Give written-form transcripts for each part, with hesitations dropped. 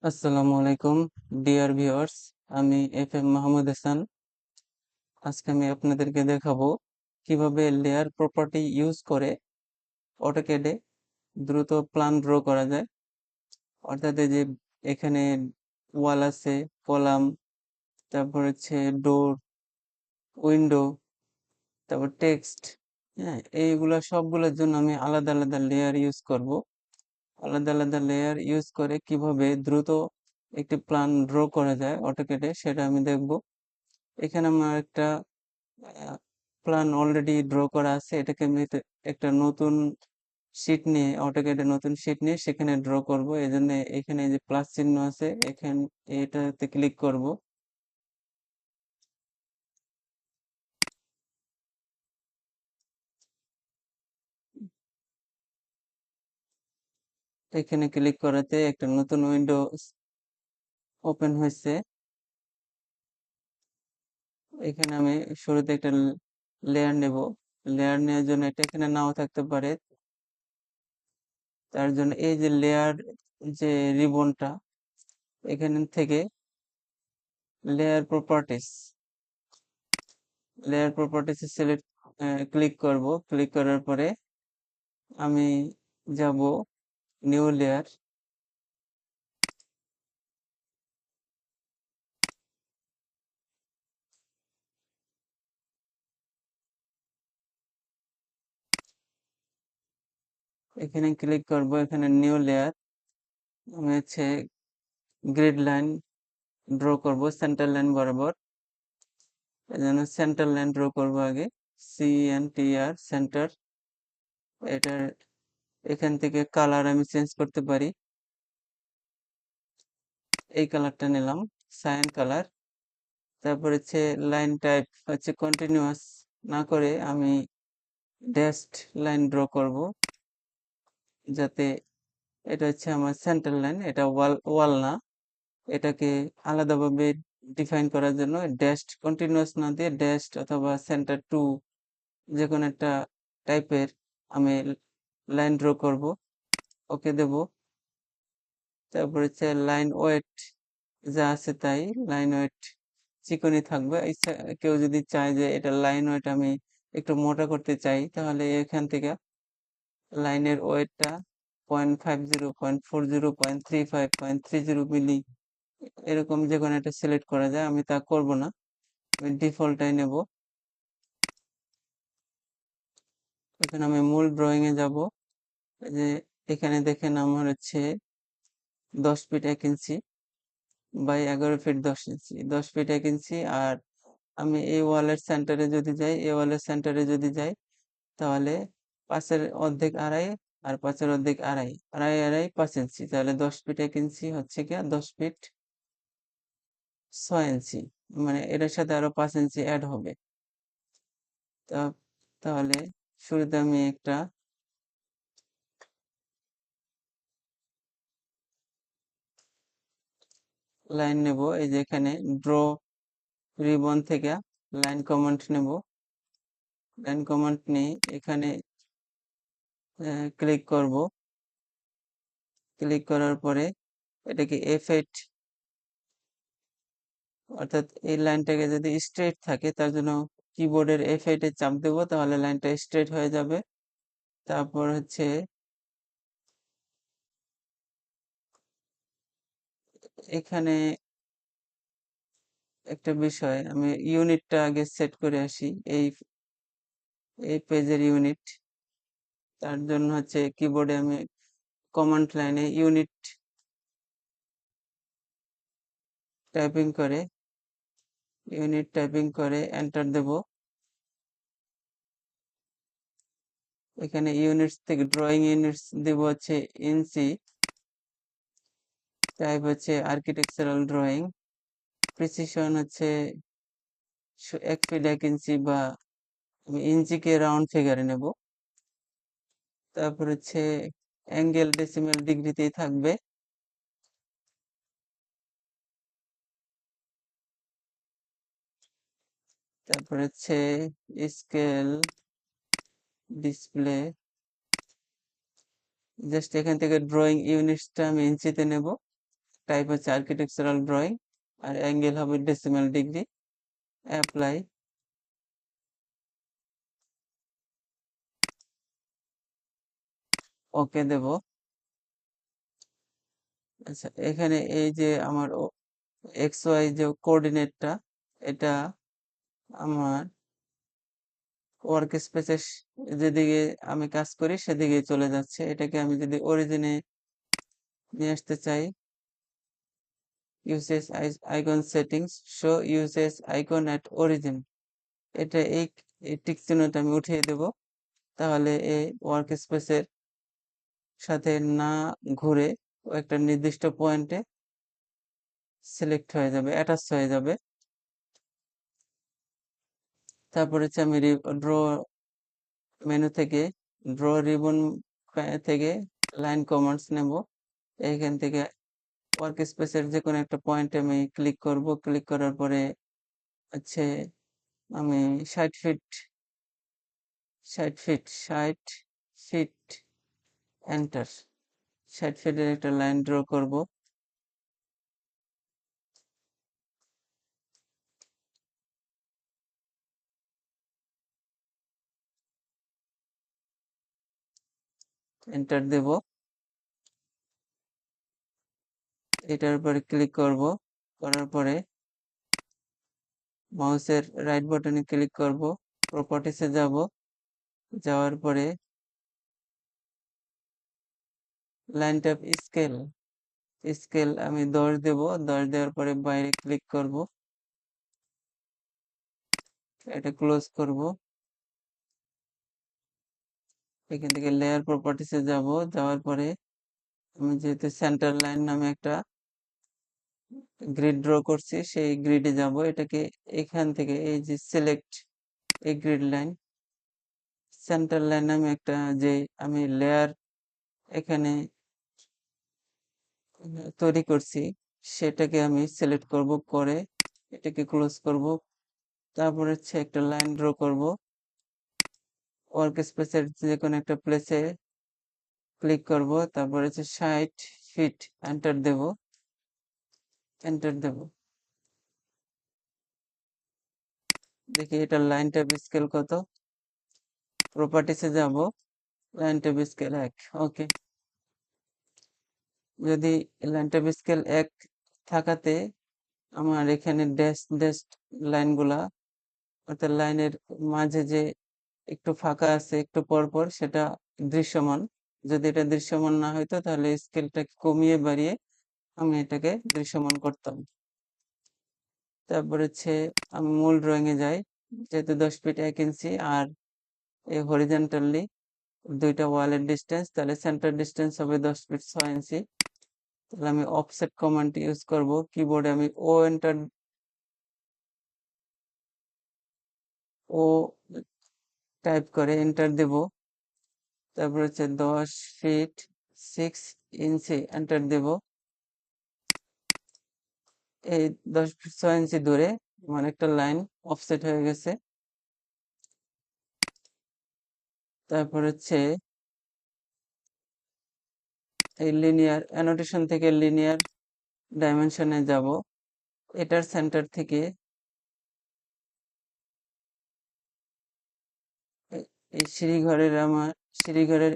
আসসালামু আলাইকুম dear viewers. আমি FM মাহমুদ হাসান। আজকে আমি আপনাদেরকে দেখাবো কিভাবে লেয়ার প্রপার্টি ইউজ করে অটোক্যাডে দ্রুত প্ল্যান ড্র করা যায়। অর্থাৎ এই যে এখানে ওয়াল আছে, কলাম, তারপর হচ্ছে ডোর, উইন্ডো, তারপর টেক্সট। হ্যাঁ, এইগুলা সবগুলোর জন্য আমি আলাদা আলাদা লেয়ার ইউজ করব। আলাদা আলাদা লেয়ার ইউজ করে কিভাবে দ্রুত একটি প্ল্যান ড্র করা যায় অটোক্যাডে, সেটা আমি দেখব। এখানে আমার একটা প্ল্যান অলরেডি ড্র করা আছে। এটাকে আমি একটা নতুন শিট নিয়ে, অটোক্যাডে নতুন শিট নিয়ে সেখানে ড্র করব। এই জন্য এখানে যে প্লাস চিহ্ন আছে, এখানে এটাতে ক্লিক করব। এখানে ক্লিক করাতে একটা নতুন উইন্ডো ওপেন হয়েছে। এখানে আমি শুরুতে একটা লেয়ার নেব। লেয়ার নেওয়ার জন্য এটা এখানে নাও থাকতে পারে। তার জন্য এই যে লেয়ার, যে রিবনটা, এখান থেকে layer properties, layer properties select click করব। ক্লিক করার পরে আমি যাব নিউ লেয়ার। এখানে ক্লিক করব, এখানে নিউ লেয়ার। আমি হচ্ছে গ্রিড লাইন ড্র করব সেন্টার লাইন বরাবর। এই জন্য সেন্টার লাইন ড্র করব আগে, CNTR সেন্টার। এটার এখান থেকে কালার আমি চেঞ্জ করতে পারি। এই কালারটা নিলাম, সায়ান কালার। তারপর হচ্ছে লাইন টাইপ হচ্ছে কন্টিনিউয়াস না করে আমি ড্যাশড লাইন ড্র করব, যাতে এটা হচ্ছে আমার সেন্টার লাইন, এটা ওয়াল ওয়াল না। এটাকে আলাদাভাবে ডিফাইন করার জন্য ড্যাশড, কন্টিনিউয়াস না দিয়ে ড্যাশড অথবা সেন্টার টু, যে কোনো একটা টাইপের আমি লাইন ড্র করব। ওকে দেব। তারপর হচ্ছে লাইন ওয়েট যা আছে তাই, লাইন ওয়েট চিকনই থাকবে। কেউ যদি চায় যে এটা লাইন ওয়েট আমি একটু মোটা করতে চাই, তাহলে এখান থেকে লাইনের ওয়েটটা 0.50, 0.40, 0.35, 0.30 মিলি, এরকম যে কোনো একটা সিলেক্ট করা যায়। আমি তা করব না, আমি ডিফল্টটাই নেব। এখন আমি মূল ড্রয়িং এ যাব। যে এখানে দেখেন আমার হচ্ছে 10 feet 1 inch by 11 feet 10 inch, 10 feet 1 inch. আর আমি এই ওয়ালের সেন্টারে যদি যাই, এই ওয়ালের সেন্টারে যদি যাই, তাহলে 5-এর অর্ধেক আড়াই, আর 5-এর অর্ধেক আড়াই, আড়াই আড়াই 5 ইঞ্চি, তাহলে 10 ফিট 1 ইঞ্চি হচ্ছে কি 10 ফিট 6 ইঞ্চি। মানে এটার সাথে আরো 5 ইঞ্চি অ্যাড হবে। তাহলে শুরুতে আমি একটা লাইন নেব। এই যে এখানে ড্র রিবন থেকে লাইন কমান্ড নেব। লাইন কমান্ড নিয়ে এখানে ক্লিক করব। ক্লিক করার পরে এটাকে F8, অর্থাৎ এই লাইনটাকে যদি স্ট্রেট থাকে, তার জন্য কিবোর্ডের F8 এ চাপ দেব, তাহলে লাইনটা স্ট্রেট হয়ে যাবে। তারপর হচ্ছে এখানে একটা বিষয়, আমি ইউনিটটা আগে সেট করে আসি। এই এই পেজের ইউনিট, তার জন্য হচ্ছে কিবোর্ডে আমি কমান্ড লাইনে ইউনিট টাইপিং করে এন্টার দেব। এখানে ইউনিটস থেকে ড্রয়িং ইউনিটস দেব হচ্ছে ইঞ্চি, টাইপ হচ্ছে আর্কিটেকচারাল ড্রয়িং, প্রিসিশন হচ্ছে 1 ফিট 1 ইঞ্চি, বা আমি ইঞ্চিকে রাউন্ড ফিগারে নেব। তারপর হচ্ছে অ্যাঙ্গেল ডেসিমেল ডিগ্রিতেই থাকবে। তারপর হচ্ছে স্কেল ডিসপ্লে, জাস্ট এখান থেকে ড্রয়িং ইউনিটসটা আমি ইঞ্চিতে নেব। টাইপ হচ্ছে আর্কিটেকচারাল ড্রয়িং, আর অ্যাঙ্গেল হবে ডেসিমাল ডিগ্রি। অ্যাপ্লাই, ওকে দেব। আচ্ছা, এখানে এই যে আমার এক্স ওয়াই যে কোঅর্ডিনেটটা, এটা আমার ওয়ার্ক স্পেসের যেদিকে আমি কাজ করি সেদিকে চলে যাচ্ছে। এটাকে আমি যদি অরিজিনে নিয়ে আসতে চাই, usage icon settings, show usage icon at origin, এটা এই টিক চিহ্নটা আমি উঠিয়ে দেব। তাহলে এই ওয়ার্ক স্পেসের সাথে না ঘুরে ও একটা নির্দিষ্ট পয়েন্টে সিলেক্ট হয়ে যাবে, অ্যাটাচ হয়ে যাবে। তারপর হচ্ছে আমি ড্র মেনু থেকে ড্র রিবন থেকে লাইন কমান্ডস নেব। এইখান থেকে ওয়ার্ক স্পেসের যে কোনো একটা পয়েন্টে আমি ক্লিক করব। ক্লিক করার পরে হচ্ছে আমি 60 ফিট 60 ফিট এন্টার, 60 ফিটের একটা লাইন ড্র করব। এন্টার দেব। এটার উপরে ক্লিক করব। করার পরে মাউসের রাইট বাটনে ক্লিক করব, প্রপার্টিসে যাব। যাওয়ার পরে লাইন ট্যাব স্কেল, স্কেল আমি 10 দেব। 10 দেওয়ার পরে বাইরে ক্লিক করব, এটা ক্লোজ করব। এখান থেকে লেয়ার প্রপার্টিসে যাব। যাওয়ার পরে আমি যেহেতু সেন্টার লাইন নামে একটা গ্রিড ড্র করছি, সেই গ্রিডে যাব। এটাকে এখান থেকে এই যে সিলেক্ট এই গ্রিড লাইন, সেন্টার লাইন নামে একটা যে আমি লেয়ার এখানে তৈরি করছি সেটাকে আমি সিলেক্ট করব, করে এটাকে ক্লোজ করব। তারপর হচ্ছে একটা লাইন ড্র করব। ওয়ার্ক স্পেসের যে কোনো একটা প্লেসে ক্লিক করব। তারপর হচ্ছে 60 ফিট এন্টার দেব। এন্টার দেব। দেখি এটার লাইন ট্যাব স্কেল কত। প্রপার্টিসে যাব, লাইন ট্যাব স্কেল 1। ওকে। যদি লাইন ট্যাব স্কেল 1 থাকাতে আমার এখানে ড্যাশ ড্যাশ লাইনগুলা, অর্থাৎ লাইনের মাঝে যে একটু ফাঁকা আছে একটু পরপর, সেটা দৃশ্যমান। যদি এটা দৃশ্যমান না হইতো তাহলে স্কেলটাকে কমিয়ে বাড়িয়ে আমি এটাকে দৃশ্যমান করতাম। তারপর হচ্ছে আমি মূল ড্রয়িং এ যাই। যেহেতু 10 ফিট 1 ইঞ্চি আর এই হরিজন্টালি দুইটা ওয়ালের ডিস্টেন্স, তাহলে সেন্টার ডিস্টেন্স হবে 10 ফিট 6 ইঞ্চি। তাহলে আমি অফসেট কমান্ড ইউজ করব। কিবোর্ডে আমি ও টাইপ করে এন্টার দেব। তারপর হচ্ছে 10 ফিট 6 ইঞ্চি এন্টার দেব। এই 10 ফিট 6 ইঞ্চি দূরে আমার একটা লাইন অফসেট হয়ে গেছে। তারপর হচ্ছে এই লিনিয়ার অ্যানোটেশন থেকে লিনিয়ার ডাইমেনশনে যাব। এটার সেন্টার থেকে এই সিঁড়িঘরের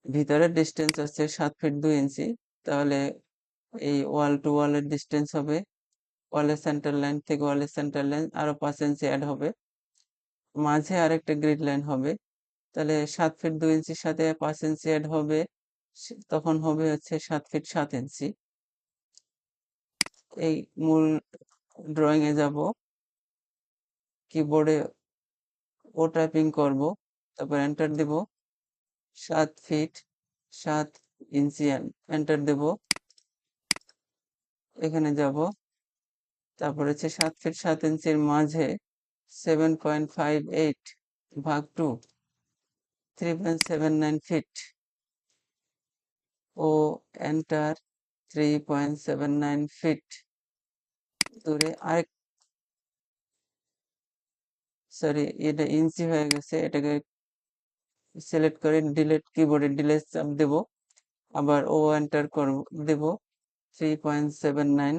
ভিতরের ডিস্টেন্স আছে 7 ফিট 2 ইঞ্চি। তাহলে এই ওয়াল টু ওয়ালের ডিস্টেন্স হবে, ওয়ালের সেন্টার লাইন থেকে ওয়ালের সেন্টার লাইন আরো 5 ইঞ্চি অ্যাড হবে। মাঝে আরেকটা গ্রিড লাইন হবে। তাহলে 7 ফিট 2 ইঞ্চির সাথে 5 ইঞ্চি অ্যাড হবে, তখন হবে হচ্ছে 7 ফিট 7 ইঞ্চি। এই মূল ড্রয়িং এ যাব, কিবোর্ডে ও টাইপিং করব, তারপর এন্টার দেব। 7 ফিট 7 ইঞ্চি এন্টার দেব। এখানে যাব। তারপর হচ্ছে 7 ফিট 7 ইঞ্চির মাঝে 7.58 ভাগ 2, 3.79 ফিট ও এন্টার। 3.79 ফিট দূরে আরেক, সরি এটা ইঞ্চি হয়ে গেছে, এটাকে সিলেক্ট করে ডিলিট, কিবোর্ডে ডিলিট চাপ দেব। আবার ও এন্টার দেব 3.79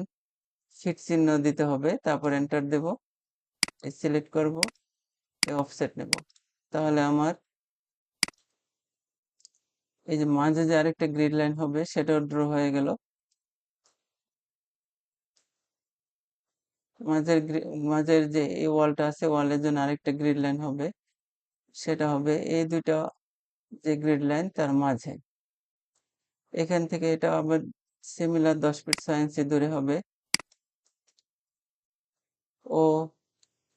ফিট চিহ্ন দিতে হবে, তারপর এন্টার দেব, সিলেক্ট করব, অফসেট নেব। তাহলে আমার এই যে মাঝে যে আরেকটা গ্রিড লাইন হবে সেটাও ড্র হয়ে গেল। মাঝের যে এই ওয়ালটা আছে ওয়ালের জন্য আরেকটা গ্রিড লাইন হবে, সেটা হবে এই দুইটা যে গ্রিড লাইন তার মাঝে। এখান থেকে এটা আবার সিমিলার 10 ফিট 6 ইঞ্চি দূরে হবে। ও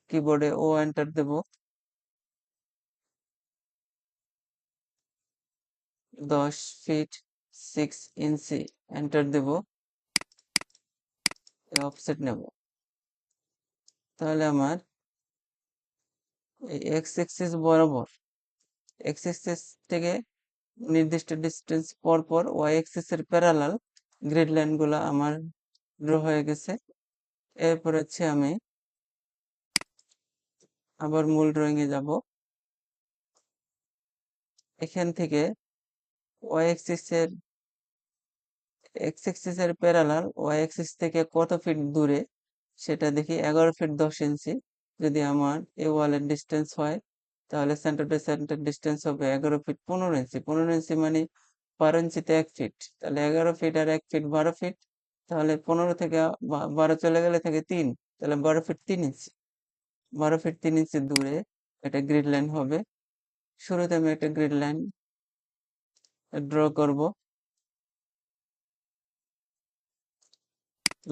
কিবোর্ডে ও এন্টার দেব, 10 ফিট 6 ইঞ্চি এন্টার দেব, অফসেট নেব। তাহলে আমার এই এক্স এক্সিস বরাবর এক্স এক্সিস থেকে নির্দিষ্ট ডিস্টেন্স পর পর ওয়াই এক্সিস এর প্যারালাল গ্রিড লাইন গুলা আমার ড্র হয়ে গেছে। এরপর হচ্ছে আমি আবার মূল ড্রয়িং এ যাব। এখান থেকে ওয়াই এক্সিস এর এক্স এক্সিস এর প্যারালাল ওয়াই এক্সিস থেকে কত ফিট দূরে সেটা দেখি, 11 ফিট 10 ইঞ্চি। যদি আমার এই ওয়ালের ডিস্টেন্স হয় তাহলে সেন্টার টু সেন্টার ডিস্টেন্স হবে 11 ফিট 15 ইঞ্চি। 15 ইঞ্চি মানে 12 ইঞ্চিতে 1 ফিট, তাহলে 11 ফিট আর 1 ফিট 12 ফিট। তাহলে 15 থেকে 12 চলে গেলে থাকে 3, তাহলে 12 ফিট 3 ইঞ্চি। 12 ফিট 3 ইঞ্চি দূরে একটা গ্রিড লাইন হবে। শুরুতে আমি একটা গ্রিড লাইন ড্র করব।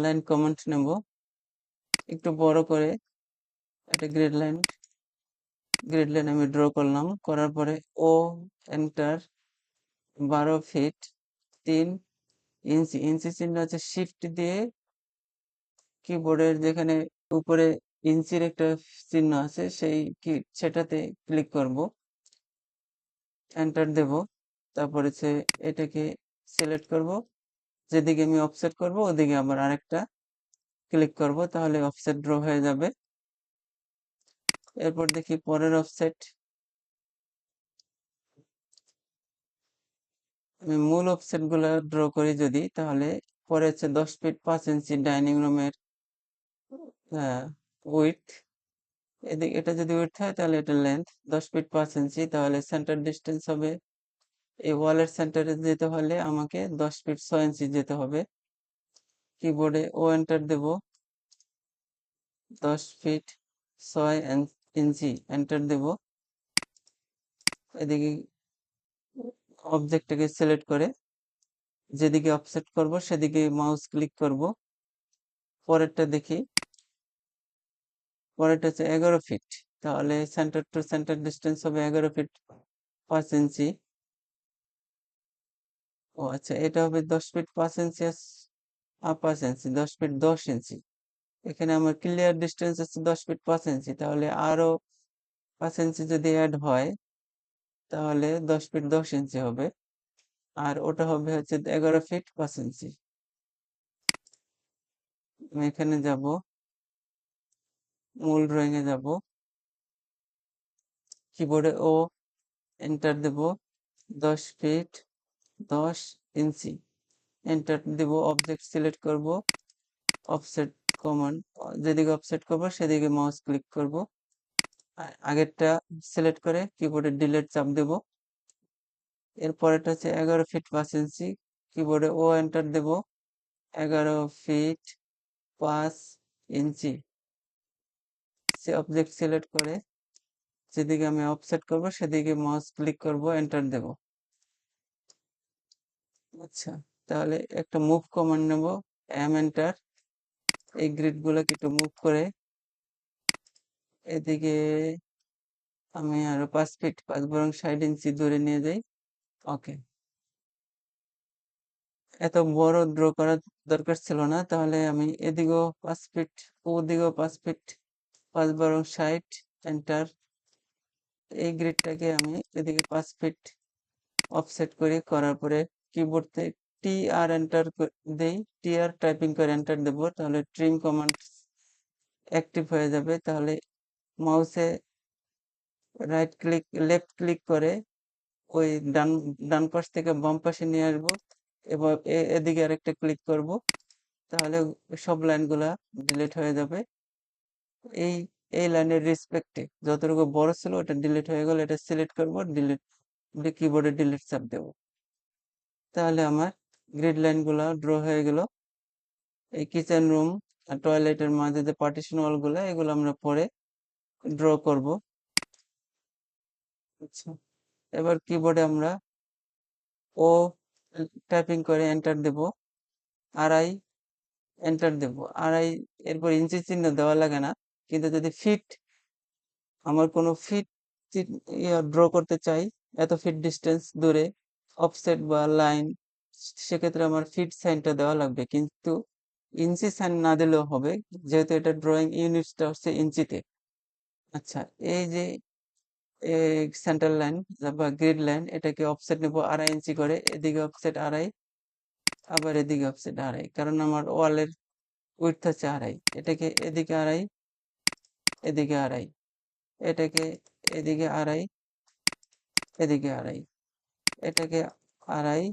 লাইন কমান্ড নেব, একটু বড় করে একটা গ্রিড লাইন আমি ড্র করলাম। করার পরে ও এন্টার, 12 ফিট 3 ইঞ্চি। ইঞ্চি চিহ্ন হচ্ছে শিফট দিয়ে কিবোর্ডের যেখানে উপরে ইঞ্চির একটা চিহ্ন আছে সেটাতে ক্লিক করব, এন্টার দেব। তারপরে হচ্ছে এটাকে সিলেক্ট করব, যেদিকে আমি অফসেট করব ওদিকে আবার আরেকটা ক্লিক করব, তাহলে অফসেট ড্র হয়ে যাবে। এরপর দেখি পরের অফসেট। আমি মূল অফসেট গুলা ড্র করি যদি, তাহলে পরে হচ্ছে 10 ফিট 5 ইঞ্চি ডাইনিং রুমের উইথ। এদিকে এটা যদি উইথ হয় তাহলে এটা লেন্থ 10 ফিট 5 ইঞ্চি। তাহলে সেন্টার ডিস্টেন্স হবে, এই ওয়ালের সেন্টারে যেতে হলে আমাকে 10 ফিট 6 ইঞ্চি যেতে হবে। কিবোর্ডে ও এন্টার দেব, 10 ফিট 6 ইঞ্চি এন্টার দেব। এদিকে অবজেক্টটাকে সিলেক্ট করে যেদিকে অফসেট করব সেদিকে মাউস ক্লিক করব। পরেরটা দেখি, পরেরটা হচ্ছে 11 ফিট, তাহলে সেন্টার টু সেন্টার ডিস্টেন্স হবে 11 ফিট 5 ইঞ্চি। ও আচ্ছা, এটা হবে 10 ফিট 5 ইঞ্চি 5 ইঞ্চি, 10 ফিট 10 ইঞ্চি। এখানে আমার ক্লিয়ার ডিস্টেন্স আছে 10 ফিট 5 ইঞ্চি, তাহলে আরো 5 ইঞ্চি যদি অ্যাড হয় তাহলে 10 ফিট 10 ইঞ্চি হবে। আর ওটা হবে হচ্ছে 11 ফিট 5 ইঞ্চি। আমি এখানে যাব, মূল ড্রয়িং এ যাব, কিবোর্ডে ও এন্টার দেব, 10 ফিট 10 ইঞ্চি এন্টার দেব। অবজেক্ট সিলেক্ট করব, অফসেট কমান্ড, যেদিকে অফসেট করব সেদিকে মাউস ক্লিক করব। আগেরটা সিলেক্ট করে কিবোর্ডে ডিলিট চাপ দেব। এরপরেরটা হচ্ছে 11 ফিট 5 ইঞ্চি, কিবোর্ডে ও এন্টার দেব, 11 ফিট 5 ইঞ্চি। সে অবজেক্ট সিলেক্ট করে যেদিকে আমি অফসেট করব সেদিকে মাউস ক্লিক করব, এন্টার দেব। আচ্ছা, তাহলে একটা মুভ কমান্ড নেব, এন্টার। এই গ্রিড গুলোকে একটু মুভ করে এদিকে আমি আরো 5 ফিট 5 বরং 60 ইঞ্চি দূরে নিয়ে যাই। ওকে, এত বড় ড্র করার দরকার ছিল না। তাহলে আমি এদিকেও 5 ফিট, ওদিকেও 5 ফিট 5 বরং 60, এন্টার। এই গ্রিডটাকে আমি এদিকে 5 ফিট অফসেট করি, করার পরে কিবোর্ডে টি আর এন্টার দেই, টি আর টাইপিং করে এন্টার দেব, তাহলে ট্রিম কমান্ড অ্যাক্টিভ হয়ে যাবে। তাহলে মাউসে রাইট ক্লিক লেফট ক্লিক করে ওই ডান ডান পাশ থেকে বাম পাশে নিয়ে আসবো, এবার এদিকে আরেকটা ক্লিক করব, তাহলে সব লাইনগুলা ডিলিট হয়ে যাবে। এই এই লাইনের রেসপেক্টে যতটুকু বড় ছিল ওটা ডিলিট হয়ে গেল, এটা সিলেক্ট করব, ডিলিট, কিবোর্ডে ডিলিট চাপ দেব, তাহলে আমার গ্রিড লাইনগুলা ড্র হয়ে গেল। এই কিচেন রুম আর টয়লেটের মাঝে যে পার্টিশন ওয়াল গুলা, এগুলো আমরা পরে ড্র করব। আচ্ছা, এবার কিবোর্ডে আমরা ও টাইপিং করে এন্টার দেব, আড়াই এন্টার দেব, আড়াই, এরপর ইঞ্চি চিহ্ন দেওয়া লাগে না, কিন্তু যদি ফিট, আমার কোনো ফিট ড্র করতে চাই, এত ফিট ডিস্টেন্স দূরে অফসেট বা লাইন, সেক্ষেত্রে আমার ফিট সাইনটা দেওয়া লাগবে, কিন্তু ইঞ্চি সাইন না দিলেও হবে, যেহেতু এটা ড্রয়িং ইউনিটসটা হচ্ছে ইঞ্চিতে। আচ্ছা, এই যে সেন্টার লাইন বা গ্রিড লাইন, এটাকে অফসেট নেব 2.5 ইঞ্চি করে, এদিকে অফসেট 2.5, আবার এদিকে অফসেট 2.5, কারণ আমার ওয়ালের উইডথ হচ্ছে 2.5, এটাকে এদিকে 2.5, এদিকে 2.5, এটাকে এদিকে 2.5, এদিকে 2.5, এটাকে 2.5,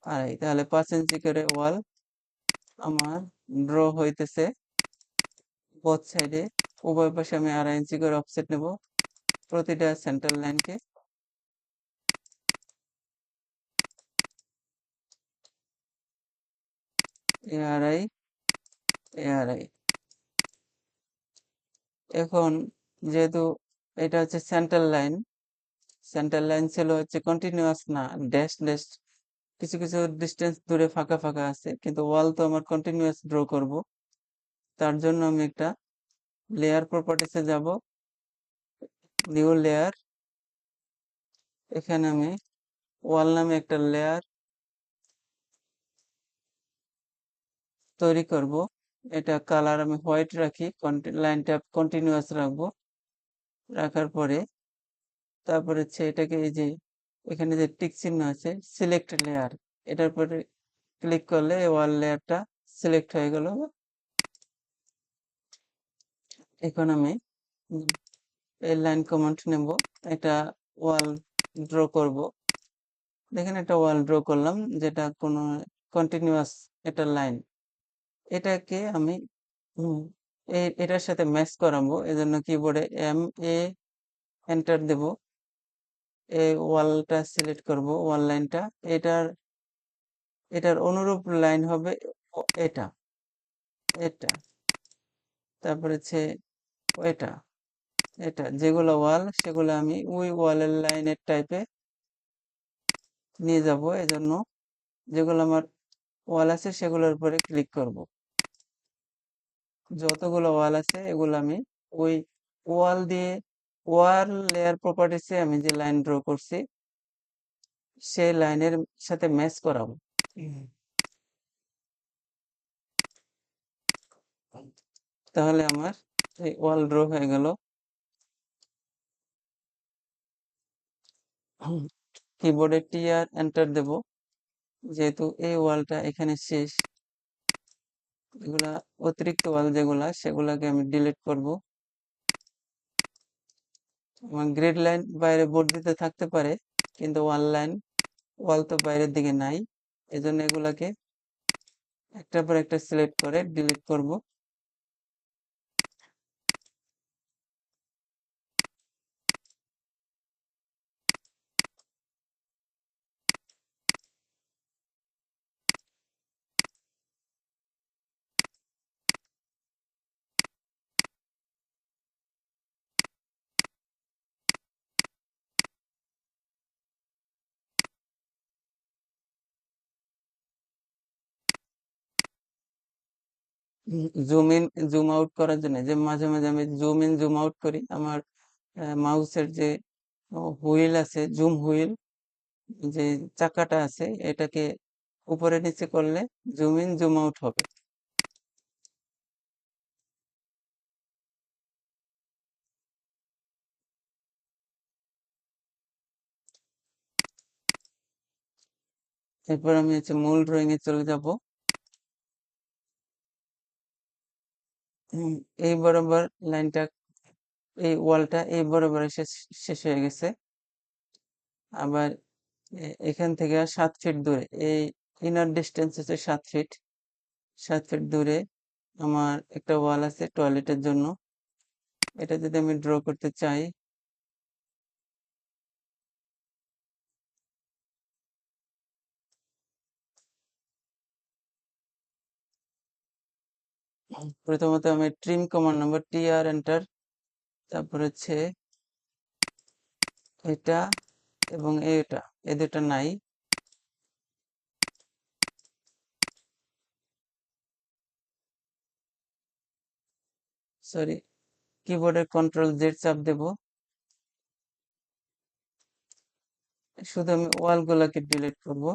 2.5, তাহলে 5 ইঞ্চি করে ওয়াল আমার ড্র হইতেছে। বোথ সাইডে উভয় পাশে আমি 2.5 ইঞ্চি করে অফসেট নেব প্রতিটা সেন্টার লাইনকে। এ 2.5, এ 2.5। এখন যেহেতু এটা হচ্ছে সেন্টার লাইন, সেন্টার লাইন ছিল হচ্ছে কন্টিনিউয়াস না, ড্যাশ ড্যাশ কিছু কিছু ডিস্টেন্স দূরে ফাঁকা ফাঁকা আছে, কিন্তু ওয়াল তো আমার কন্টিনিউয়াস ড্র করব, তার জন্য আমি একটা লেয়ার প্রপার্টিসে যাব, নিউ লেয়ার, এখানে আমি ওয়াল নামে একটা লেয়ার তৈরি করব। এটা কালার আমি হোয়াইট রাখি, লাইনটা কন্টিনিউয়াস রাখবো, রাখার পরে তারপরে হচ্ছে এটাকে এই যে এখানে যে টিক চিহ্ন আছে, সিলেক্ট লেয়ার, এটার পরে ক্লিক করলে ওয়াল লেয়ারটা সিলেক্ট হয়ে গেল। এখন আমি এই লাইন কমান্ড নেব, এটা ওয়াল ড্র করব। দেখেন একটা ওয়াল ড্র করলাম, যেটা কোনো কন্টিনিউয়াস একটা লাইন, এটাকে আমি এটার সাথে ম্যাচ করাবো, এজন্য কিবোর্ডে MA এন্টার দেব, এই ওয়ালটা সিলেক্ট করব, ওয়াল লাইনটা, এটার এটার অনুরূপ লাইন হবে এটা, এটা, তারপরে হচ্ছে এটা, এটা, যেগুলো ওয়াল সেগুলো আমি ওই ওয়ালের লাইনের টাইপে নিয়ে যাব, এজন্য যেগুলো আমার ওয়াল আছে সেগুলোর উপরে ক্লিক করব, যতগুলো ওয়াল আছে এগুলো আমি ওই ওয়াল দিয়ে, ওয়াল লেয়ার প্রপার্টিসে আমি যে লাইন ড্র করছি সেই লাইনের সাথে ম্যাচ করাবো। তাহলে আমার এই ওয়াল ড্র হয়ে গেল। কিবোর্ডে টি আর এন্টার দেব, যেহেতু এই ওয়ালটা এখানে শেষ, এগুলা অতিরিক্ত ওয়াল যেগুলা সেগুলাকে আমি ডিলিট করব। আমার গ্রিড লাইন বাইরে বর্ধিত থাকতে পারে, কিন্তু ওয়াল তো বাইরের দিকে নাই, এজন্য এগুলাকে একটার পর একটা সিলেক্ট করে ডিলিট করব। জুম ইন জুম আউট করার জন্য যে মাঝে মাঝে আমি জুম ইন জুম আউট করি, আমার মাউসের যে হুইল আছে, জুম হুইল, যে চাকাটা আছে, এটাকে উপরে নিচে করলে জুম ইন জুম আউট হবে। এরপর আমি হচ্ছে মূল ড্রয়িং এ চলে যাব। এই বরাবর লাইনটা, এই ওয়ালটা এই বরাবর এসে শেষ হয়ে গেছে। আবার এখান থেকে 7 ফিট দূরে, এই ইনার ডিস্টেন্স হচ্ছে 7 ফিট। 7 ফিট দূরে আমার একটা ওয়াল আছে টয়লেটের জন্য। এটা যদি আমি ড্র করতে চাই, প্রথমত আমি ট্রিম কমান্ড নেব, TR এন্টার। তারপর হচ্ছে এটা এবং এটা, এ দুটা নাই। সরি, কিবোর্ডের Ctrl Z চাপ দেব। শুধু আমি ওয়ালগুলোকে ডিলিট করব।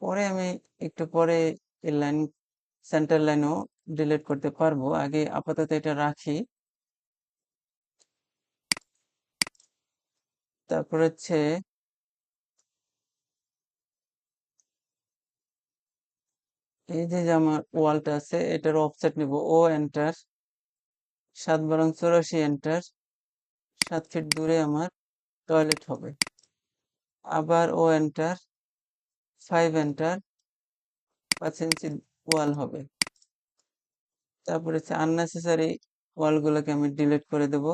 পরে আমি একটু পরে এই লাইন, সেন্টার লাইনও ডিলিট করতে পারবো। আগে আপাতত এটা রাখি। তারপর হচ্ছে এই যে আমার ওয়ালটা আছে, এটার অফসেট নিব, ও এন্টার। 7 × 84 এন্টার। 7 ফিট দূরে আমার টয়লেট হবে। আবার ও এন্টার, 5 এন্টার, 5 ইঞ্চি ওয়াল হবে। তারপরে হচ্ছে আননেসেসারি ওয়ালগুলোকে আমি ডিলিট করে দেব।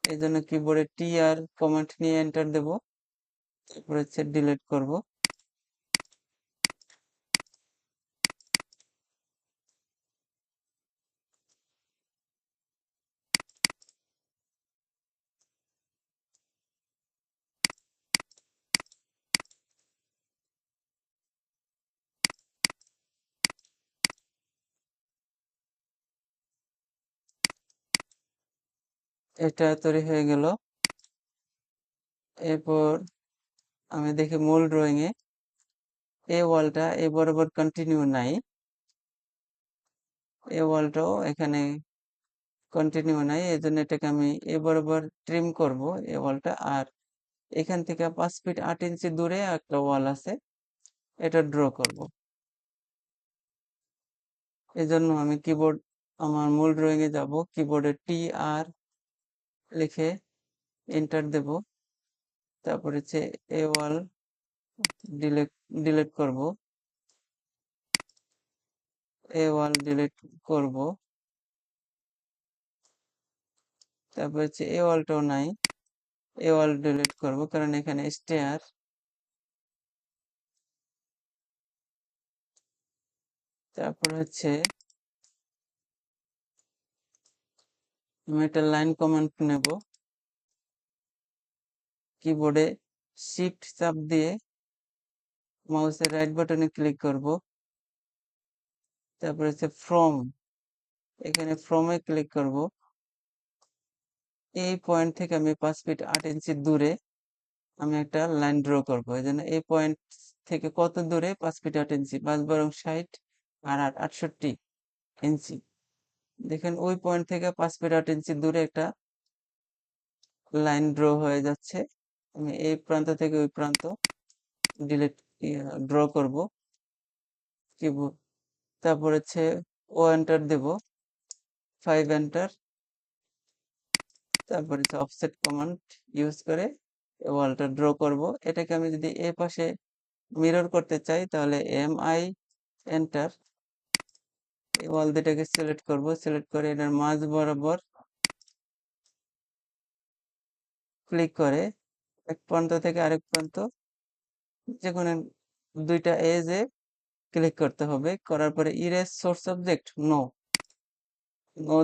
এই জন্য কিবোর্ডে TR কমান্ড নিয়ে এন্টার দেব। তারপরে হচ্ছে ডিলিট করব। এটা তৈরি হয়ে গেল। এরপর আমি দেখি মূল ড্রয়িং এ এই ওয়ালটা এই বরাবর কন্টিনিউ নাই, এই ওয়ালটাও এখানে কন্টিনিউ নাই। এই জন্য এটাকে আমি এ বরাবর ট্রিম করব এই ওয়ালটা। আর এখান থেকে 5 ফিট 8 ইঞ্চি দূরে একটা ওয়াল আছে, এটা ড্র করব। এই জন্য আমি কিবোর্ড, আমার মূল ড্রয়িং এ যাব, কিবোর্ডে TR লিখে এন্টার দেব। তারপর হচ্ছে এ ওয়াল ডিলিট ডিলিট করব, এ ওয়াল ডিলিট করব। তারপর হচ্ছে এ ওয়ালটাও নাই, এ ওয়াল ডিলিট করব, কারণ এখানে স্টেয়ার। তারপর হচ্ছে আমি একটা লাইন কমান্ড নেব, কিবোর্ডে শিফট চাপ দিয়ে মাউসের রাইট বাটনে ক্লিক করব। তারপর হচ্ছে ফ্রম, এখানে ফ্রমে ক্লিক করব। এই পয়েন্ট থেকে আমি 5 ফিট 8 ইঞ্চি দূরে আমি একটা লাইন ড্র করব। এই জন্য এই পয়েন্ট থেকে কত দূরে, 5 ফিট 8 ইঞ্চি, 5×12 = 60 আর 8 68 ইঞ্চি। দেখেন ওই পয়েন্ট থেকে 5 ফিট 8 ইঞ্চি দূরে একটা লাইন ড্র হয়ে যাচ্ছে। আমি এই প্রান্ত থেকে ওই প্রান্ত ডিলিট ড্র করব কিবোর্ড। তারপর হচ্ছে ও এন্টার দেব, 5 এন্টার। তারপর হচ্ছে অফসেট কমান্ড ইউজ করে ওয়ালটা ড্র করব। এটাকে আমি যদি এ পাশে মিরর করতে চাই তাহলে MI এন্টার। এই ওয়াল দুটাকে সিলেক্ট করব, সিলেক্ট করে এটার মাঝ বরাবর ক্লিক করে এক প্রান্ত থেকে আরেক প্রান্ত যে কোনো দুইটা এজে ক্লিক করতে হবে। করার পরে ইরেজ সোর্স অবজেক্ট, নো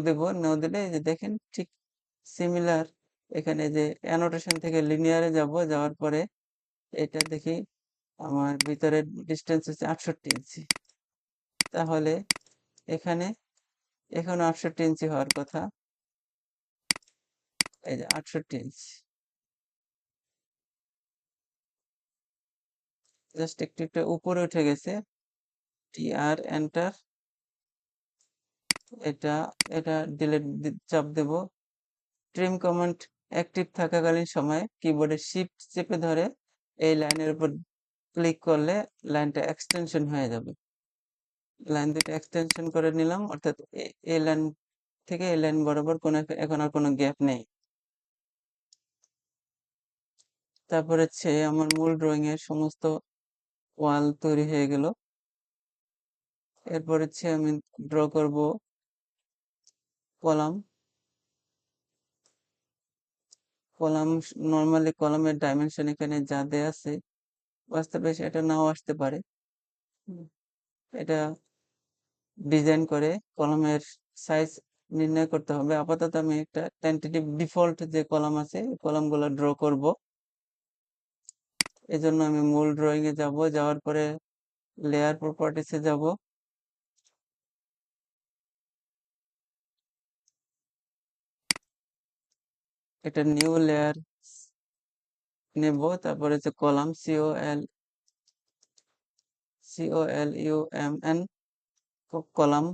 দেব। নো দিলে এই যে দেখেন ঠিক সিমিলার। এখানে যে অ্যানোটেশন থেকে লিনিয়ারে যাব, যাওয়ার পরে এটা দেখি আমার ভিতরের ডিস্টেন্স হচ্ছে 68 ইঞ্চি। তাহলে এখানে এখনো 68 ইঞ্চি হওয়ার কথা। এই যে 68 ইঞ্চি, জাস্ট একটু একটু উপরে উঠে গেছে। TR এন্টার, এটা এটা ডিলিট চাপ দেব। ট্রিম কমান্ড অ্যাক্টিভ থাকাকালীন সময়ে কিবোর্ডে শিফট চেপে ধরে এই লাইনের উপর ক্লিক করলে লাইনটা এক্সটেনশন হয়ে যাবে। লাইন দুটো এক্সটেনশন করে নিলাম, অর্থাৎ এই লাইন থেকে এই লাইন বরাবর এখন আর কোনো গ্যাপ নেই। তারপর হচ্ছে আমার মূল ড্রয়িং এর সমস্ত ওয়াল তৈরি হয়ে গেল। এরপর হচ্ছে আমি ড্র করব কলাম। নরমালি কলামের ডাইমেনশন এখানে যা দেয়া আছে বাস্তবে সেটা নাও আসতে পারে। এটা ডিজাইন করে কলামের সাইজ নির্ণয় করতে হবে। আপাতত আমি একটা টেন্টেটিভ ডিফল্ট যে কলাম আছে এই কলামগুলো ড্র করব। এজন্য আমি মূল ড্রয়িং এ যাব, যাওয়ার পরে লেয়ার প্রপার্টিস এ যাব। এটা নিউ লেয়ার নেব, তারপরে হচ্ছে কলাম COLUMN কলাম।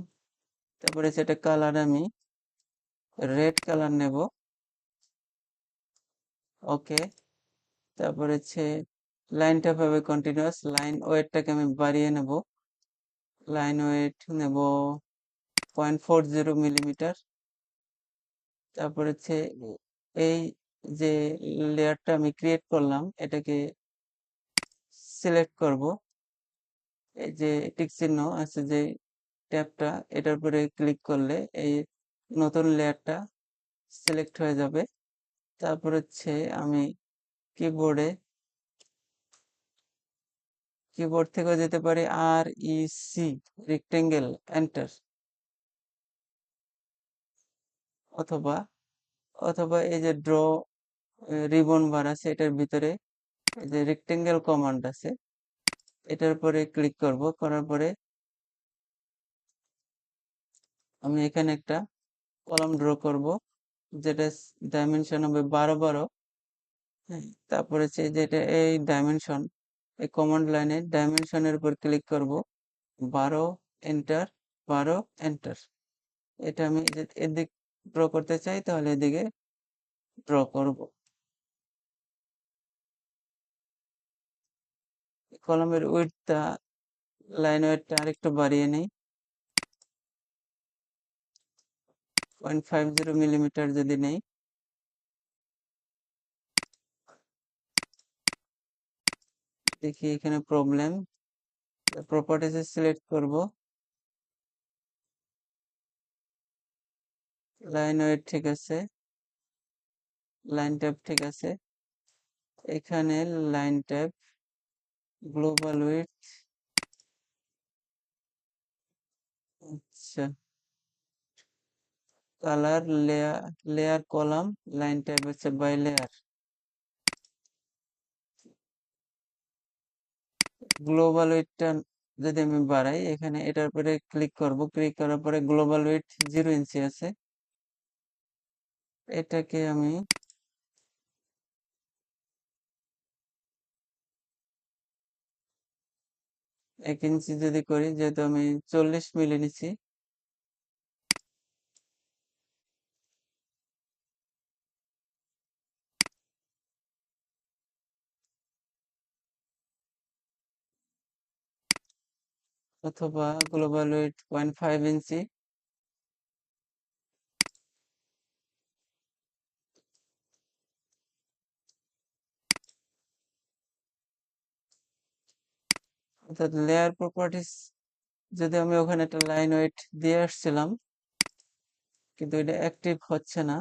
তারপরে সেটা কালার আমি রেড কালার নেব। ওকে। তারপরে হচ্ছে লাইনটা হবে কন্টিনিউয়াস। লাইন ওয়েটটাকে আমি বাড়িয়ে নেব। লাইন ওয়েট নেব 0.40 মিলিমিটার। তারপর হচ্ছে এই যে লেয়ারটা আমি ক্রিয়েট করলাম এটাকে সিলেক্ট করব। এই যে টিক চিহ্ন আছে যে ট্যাবটা, এটার উপরে ক্লিক করলে এই নতুন লেয়ারটা সিলেক্ট হয়ে যাবে। তারপর হচ্ছে আমি কিবোর্ড থেকেও যেতে পারি REC রেক্টেঙ্গেল এন্টার, অথবা অথবা এই যে ড্র রিবন বার আছে এটার ভিতরে এই যে রেক্টেঙ্গেল কমান্ড আছে এটার উপরে ক্লিক করব। করার পরে আমি এখানে একটা কলাম ড্র করব যেটা ডাইমেনশন হবে 12 হ্যাঁ। তারপরে হচ্ছে যেটা এই ডাইমেনশন, এই কমান্ড লাইনে ডাইমেনশনের উপর ক্লিক করব। 12 এন্টার, 12 এন্টার। এটা আমি এদিক ড্র করতে চাই তাহলে এদিকে ড্র করব। কলমের উইডথটা লাইন ওয়েটটা আরেকটু বাড়িয়ে নেই, 0.50 মিলিমিটার যদি নেই। দেখি এখানে প্রবলেম। প্রপার্টিসে সিলেক্ট করব, লাইন ওয়েট ঠিক আছে, লাইন ট্যাব ঠিক আছে। এখানে লাইন ট্যাব গ্লোবাল উইডথ, আচ্ছা, colour layer column, line tab হচ্ছে বাই লেয়ার। গ্লোবাল উইডথটা যদি আমি বাড়াই, এখানে এটার উপরে ক্লিক করব। ক্লিক করার পরে গ্লোবাল উইডথ 0 ইঞ্চি আছে, এটাকে আমি 1 ইঞ্চি যদি করি, যেহেতু আমি 40 মিলি নিচ্ছি। অথবা গ্লোবাল উইডথ 0.5 ইঞ্চি। অর্থাৎ লেয়ার প্রপার্টিস যদি আমি ওখানে একটা লাইন ওয়েট দিয়ে আসছিলাম কিন্তু এটা অ্যাক্টিভ হচ্ছে না,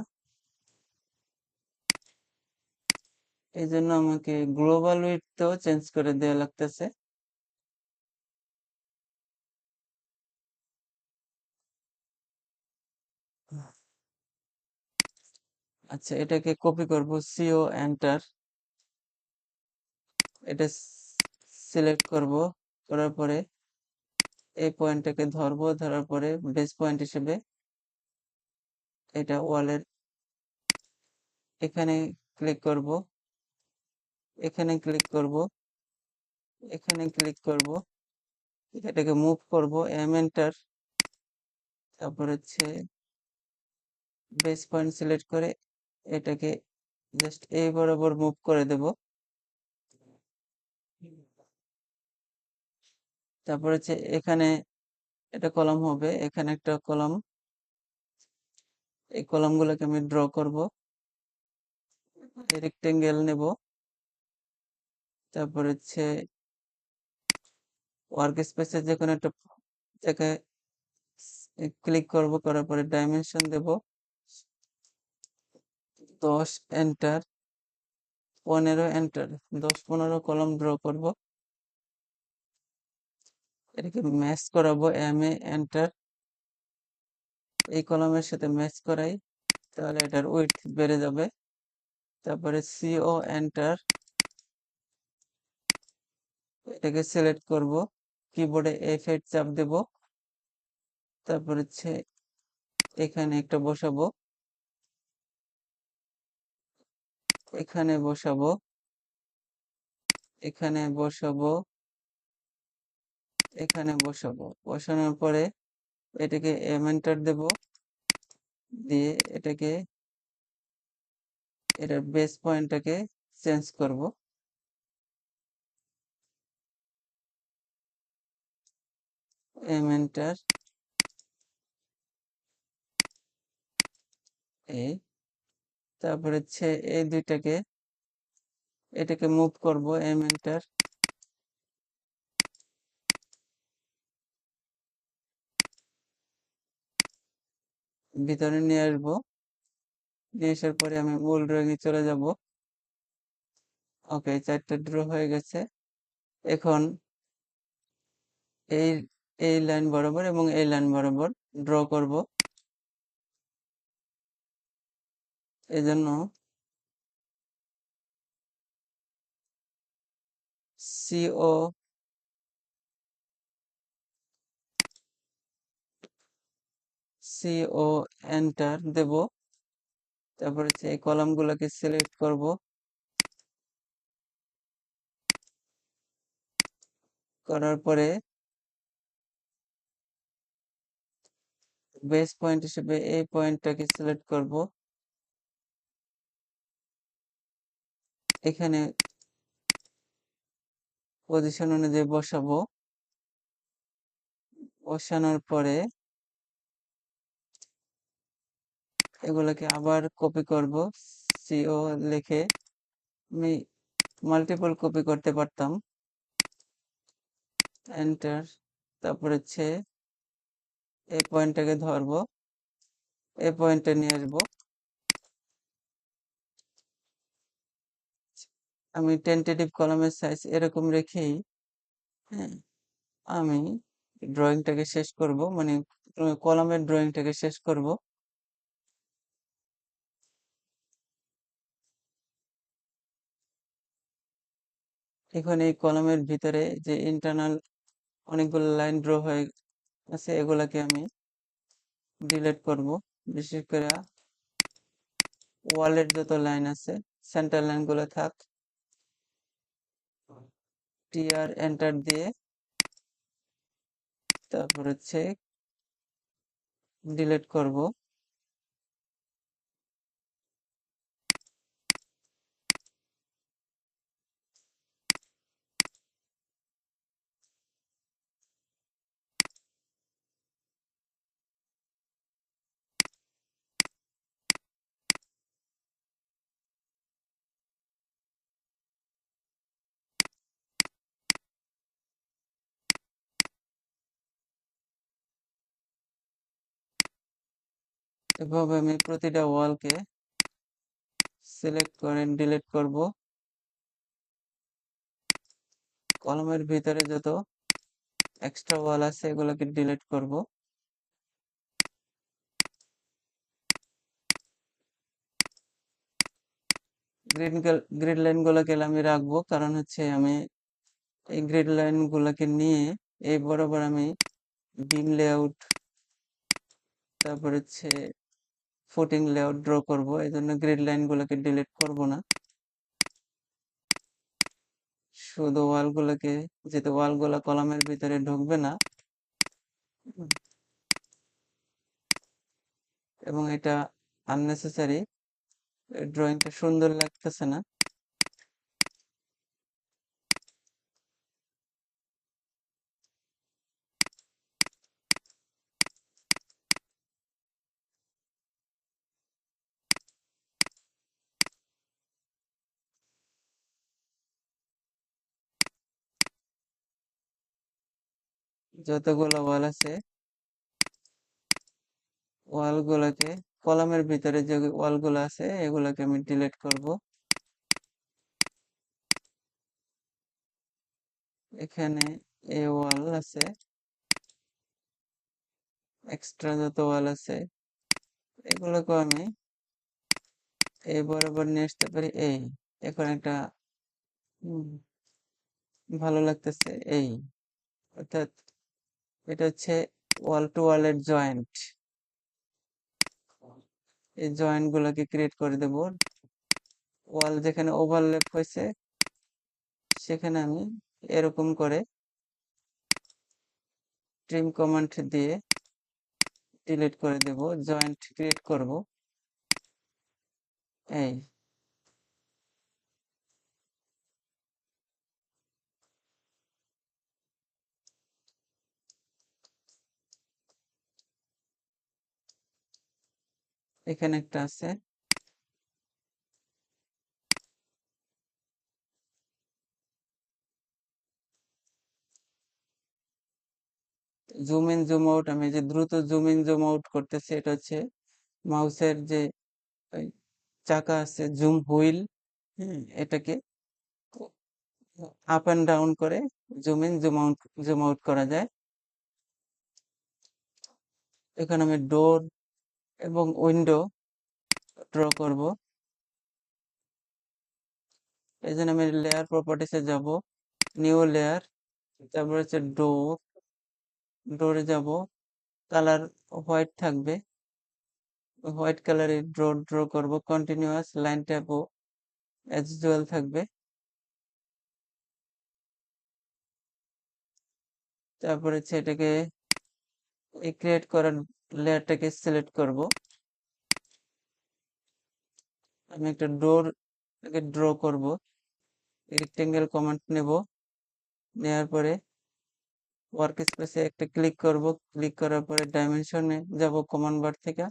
এই জন্য আমাকে গ্লোবাল উইডথও চেঞ্জ করে দেওয়া লাগতেছে। আচ্ছা, এটাকে কপি করব, CO এন্টার। এটা সিলেক্ট করব, করার পরে এই পয়েন্টটাকে ধরবো, ধরার পরে বেস পয়েন্ট হিসেবে এটা ওয়ালের এখানে ক্লিক করব, এখানে ক্লিক করব, এখানে ক্লিক করব, এটাকে মুভ করব, এন্টার। তারপর হচ্ছে বেস পয়েন্ট সিলেক্ট করে এটাকে জাস্ট এই বরাবর মুভ করে দেব। তারপর হচ্ছে এখানে এটা কলাম হবে, এখানে একটা কলাম এই কলামগুলোকে আমি ড্র করব। এই রেক্টেঙ্গেল নেব, তারপর হচ্ছে ওয়ার্ক স্পেসে যে কোনো একটা জায়গায় ক্লিক করব, করার পরে ডাইমেনশন দেব 10, এন্টার 15, এন্টার 10-15 কলাম ড্র করব। এটাকে ম্যাচ করাবো এন্টার, এই কলামের সাথে ম্যাচ করাই, তাহলে এটার উইডথ বেড়ে যাবে। তারপরে সিও এন্টার, এটাকে সিলেক্ট করব, কিবোর্ডে F8 চাপ দেব, তারপর হচ্ছে এখানে একটা বসাবো, এখানে বসাবো, এখানে বসাবো, এখানে বসাবো। বসানোর পরে এটাকে এন্টার দেব, দিয়ে এটাকে এটার বেস পয়েন্টটাকে চেঞ্জ করব। এন্টার, এই তারপর হচ্ছে এই দুইটাকে এটাকে মুভ করব, এন্টার, ভিতরে নিয়ে আসবো। নিয়ে আসার পরে আমি মূল ড্রয়িং এ চলে যাব। ওকে, 4টা ড্র হয়ে গেছে। এখন এই এই লাইন বরাবর এবং এই লাইন বরাবর ড্র করব। এজন্য সিও সিও এন্টার দেব, তারপর হচ্ছে এই কলামগুলোকে সিলেক্ট করব, করার পরে বেস পয়েন্ট হিসেবে এই পয়েন্টটাকে সিলেক্ট করব। এখানে পজিশন অনুযায়ী বসাবো। বসানোর পরে এগুলোকে আবার কপি করব, সিও লিখে আমি মাল্টিপল কপি করতে পারতাম। এন্টার, তারপর হচ্ছে এই পয়েন্টটাকে ধরবো, এই পয়েন্টে নিয়ে আসবো। আমি টেন্টেটিভ কলামের সাইজ এরকম রেখেই, হ্যাঁ, আমি ড্রয়িংটাকে শেষ করব, মানে কলামের ড্রয়িংটাকে শেষ করব। এখন এই কলামের ভিতরে যে ইন্টারনাল অনেকগুলো লাইন ড্র হয়ে আছে, এগুলাকে আমি ডিলিট করব। বিশেষ করে ওয়ালের যত লাইন আছে, সেন্টার লাইনগুলো থাক। টিআর এন্টার দিয়ে তারপর হচ্ছে ডিলিট করব। এভাবে আমি প্রতিটা ওয়ালকে সিলেক্ট করে ডিলিট করব। কলামের ভিতরে যত এক্সট্রা ওয়াল আছে এগুলোকে ডিলিট করব। গ্রিড লাইন গুলোকে আমি রাখবো, কারণ হচ্ছে আমি এই গ্রিড লাইন গুলোকে নিয়ে এই বরাবর আমি বিম লেআউট, তারপর হচ্ছে ফুটিং লেআউট ড্র করব। এই জন্য গ্রিড লাইন গুলোকে ডিলিট করব না, শুধু ওয়াল গুলোকে, যেহেতু ওয়াল গুলা কলামের ভিতরে ঢুকবে না এবং এটা আননেসেসারি, ড্রয়িংটা সুন্দর লাগতেছে না। যতগুলো ওয়াল আছে ওয়ালগুলোকে কলামের ভিতরে যে ওয়ালগুলো আছে এগুলোকে আমি ডিলিট করব। এখানে এ ওয়াল আছে, এক্সট্রা যত ওয়াল আছে এগুলোকে আমি এই বরাবর নিয়ে আসতে পারি। এই এখন একটা উম, ভালো লাগতেছে এই, অর্থাৎ এটা হচ্ছে ওয়াল টু ওয়ালের জয়েন্ট। এই জয়েন্ট গুলোকে ক্রিয়েট করে দেব। ওয়াল যেখানে ওভারল্যাপ হয়েছে সেখানে আমি এরকম করে ট্রিম কমান্ড দিয়ে ডিলিট করে দেব, জয়েন্ট ক্রিয়েট করব। এই এখানে একটা আছে, জুম ইন জুম আউট। আমি যে দ্রুত জুম ইন জুম আউট করতেছি এটা হচ্ছে মাউসের যে ওই চাকা আছে জুম হুইল, এটাকে আপ এন্ড ডাউন করে জুম ইন জুম আউট করা যায়। এখানে আমি ডোর এবং উইন্ডো ড্র করব। এই জন্য আমি লেয়ার প্রপার্টিসে যাব, নিউ লেয়ার, তারপর হচ্ছে ডোর, ডোরে যাব, কালার হোয়াইট থাকবে, হোয়াইট কালারে ড্র করব। কন্টিনিউয়াস লাইন ট্যাপও অ্যাজ ইউজুয়াল থাকবে। তারপর হচ্ছে এটাকে এই ক্রিয়েট করার লেয়ারটাকে সিলেক্ট করব। আমি একটা ডোর ড্র করব, রেক্টেঙ্গেল কমান্ড নেব, নেওয়ার পরে ওয়ার্ক স্পেসে একটা ক্লিক করব, ক্লিক করার পরে ডাইমেনশনে যাব কমান্ড বার থেকে।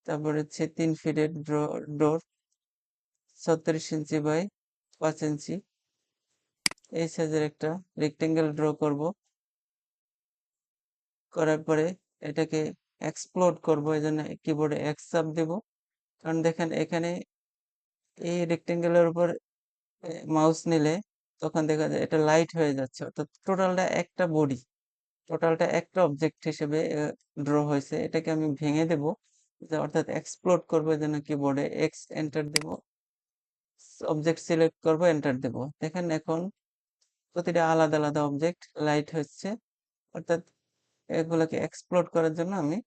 তারপরে হচ্ছে 3 ফিটের ডোর, 36 ইঞ্চি বাই 5 ইঞ্চি এই সাইজের একটা রেক্টেঙ্গেল ড্র করব। করার পরে এটাকে এক্সপ্লোড করব, এই জন্য কিবোর্ডে এক্স চাপ দেব। কারণ দেখেন এখানে এই রেক্টেঙ্গেলের উপর মাউস নিলে তখন দেখা যায় এটা লাইট হয়ে যাচ্ছে, অর্থাৎ টোটালটা একটা বডি, টোটালটা একটা অবজেক্ট হিসেবে ড্র হয়েছে। এটাকে আমি ভেঙে দেব, অর্থাৎ এক্সপ্লোড করবো, এই জন্য কিবোর্ডে এক্স এন্টার দেব, অবজেক্ট সিলেক্ট করব, এন্টার দেব। দেখেন এখন প্রতিটা আলাদা আলাদা অবজেক্ট লাইট হচ্ছে, অর্থাৎ এগুলোকে এক্সপ্লোর করার জন্য আমি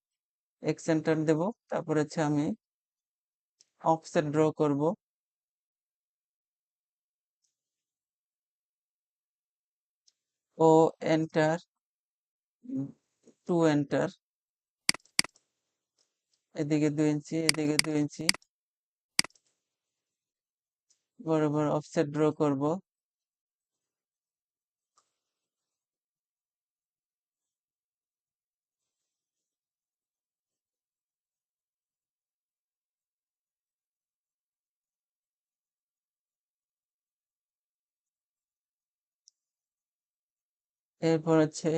এক্স এন্টার দেব। তারপর হচ্ছে আমি অফসেট ড্র করব, ও এন্টার, টু এন্টার, এদিকে 2 ইঞ্চি এদিকে 2 ইঞ্চি বরাবর অফসেট ড্র করব। এরপর হচ্ছে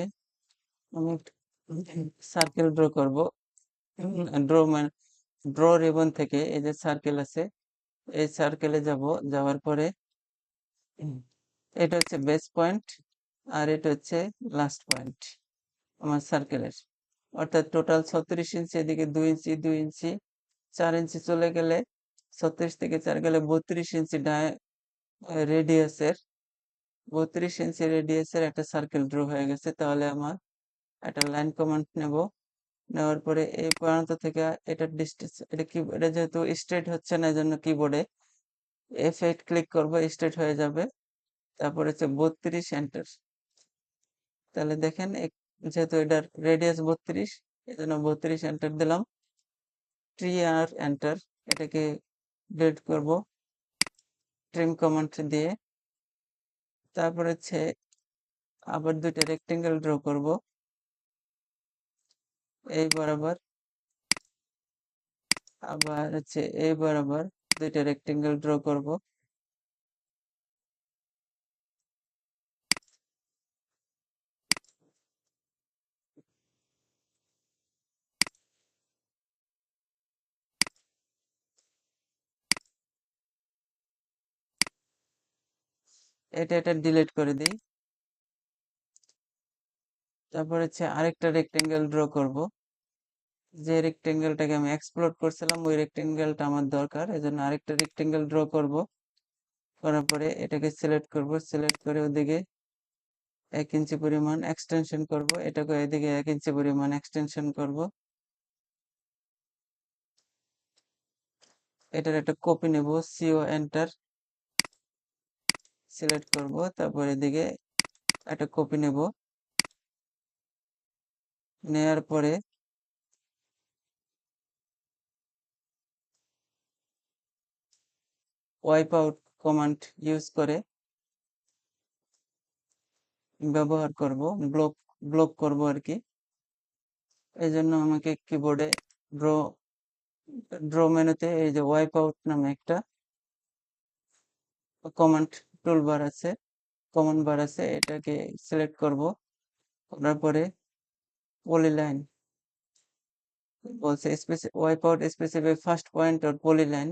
আমি সার্কেল ড্র করব। ড্র মানে ড্র রিবন থেকে এই যে সার্কেল আছে, এই সার্কেলে যাব, যাওয়ার পরে এটা হচ্ছে বেস পয়েন্ট আর এটা হচ্ছে লাস্ট পয়েন্ট আমার সার্কেলের। অর্থাৎ টোটাল 36 ইঞ্চি, এদিকে 2 ইঞ্চি 2 ইঞ্চি 4 ইঞ্চি চলে গেলে 36 থেকে 4 গেলে 32 ইঞ্চি রেডিয়াসের, 32 ইঞ্চি রেডিয়াসের একটা সার্কেল ড্র হয়ে গেছে। তাহলে আমার একটা লাইন কমান্ড নেব, নেওয়ার পরে এই প্রান্ত থেকে এটা ডিস্টেন্স, এটা যেহেতু স্ট্রেট হচ্ছে না, এই জন্য কিবোর্ডে F8 ক্লিক করব, স্ট্রেট হয়ে যাবে। তারপর হচ্ছে 32 এন্টার। তাহলে দেখেন যেহেতু এটার রেডিয়াস 32, এই জন্য 32 এন্টার দিলাম। ট্রি আর এন্টার, এটাকে ডিলিট করব ট্রিম কমান্ড দিয়ে। তারপর হচ্ছে আবার দুইটা রেক্টেঙ্গেল ড্র করব এই বরাবর, আবার হচ্ছে এই বরাবর দুইটা রেক্টেঙ্গেল ড্র করব। এটা ডিলিট করে দিই। তারপর হচ্ছে আরেকটা রেক্টেঙ্গেল ড্র করব। যে রেক্টেঙ্গেলটাকে আমি এক্সপ্লোর করছিলাম ওই রেক্টেঙ্গেলটা আমার দরকার, এজন্য আরেকটা রেক্টেঙ্গেল ড্র করব। করার পরে এটাকে সিলেক্ট করব, সিলেক্ট করে ওদিকে 1 ইঞ্চি পরিমাণ এক্সটেনশন করব, এটাকে এদিকে 1 ইঞ্চি পরিমাণ এক্সটেনশন করব। এটার একটা কপি নেব, সিও এন্টার সিলেক্ট করব, তারপর এদিকে একটা কপি নেব, নেয়ার পরে ওয়াইপ আউট কমান্ড ইউজ করে ব্যবহার করব, ব্লক করব আর কি। এই জন্য আমাকে কিবোর্ডে ড্র ড্র মেনুতে এই যে ওয়াইপ আউট নামে একটা কমান্ড টুলবার আছে, কমান্ড বার আছে, এটাকে সিলেক্ট করব। করার পরে পলিলাইন বলছে wipe out specify first point or polyline.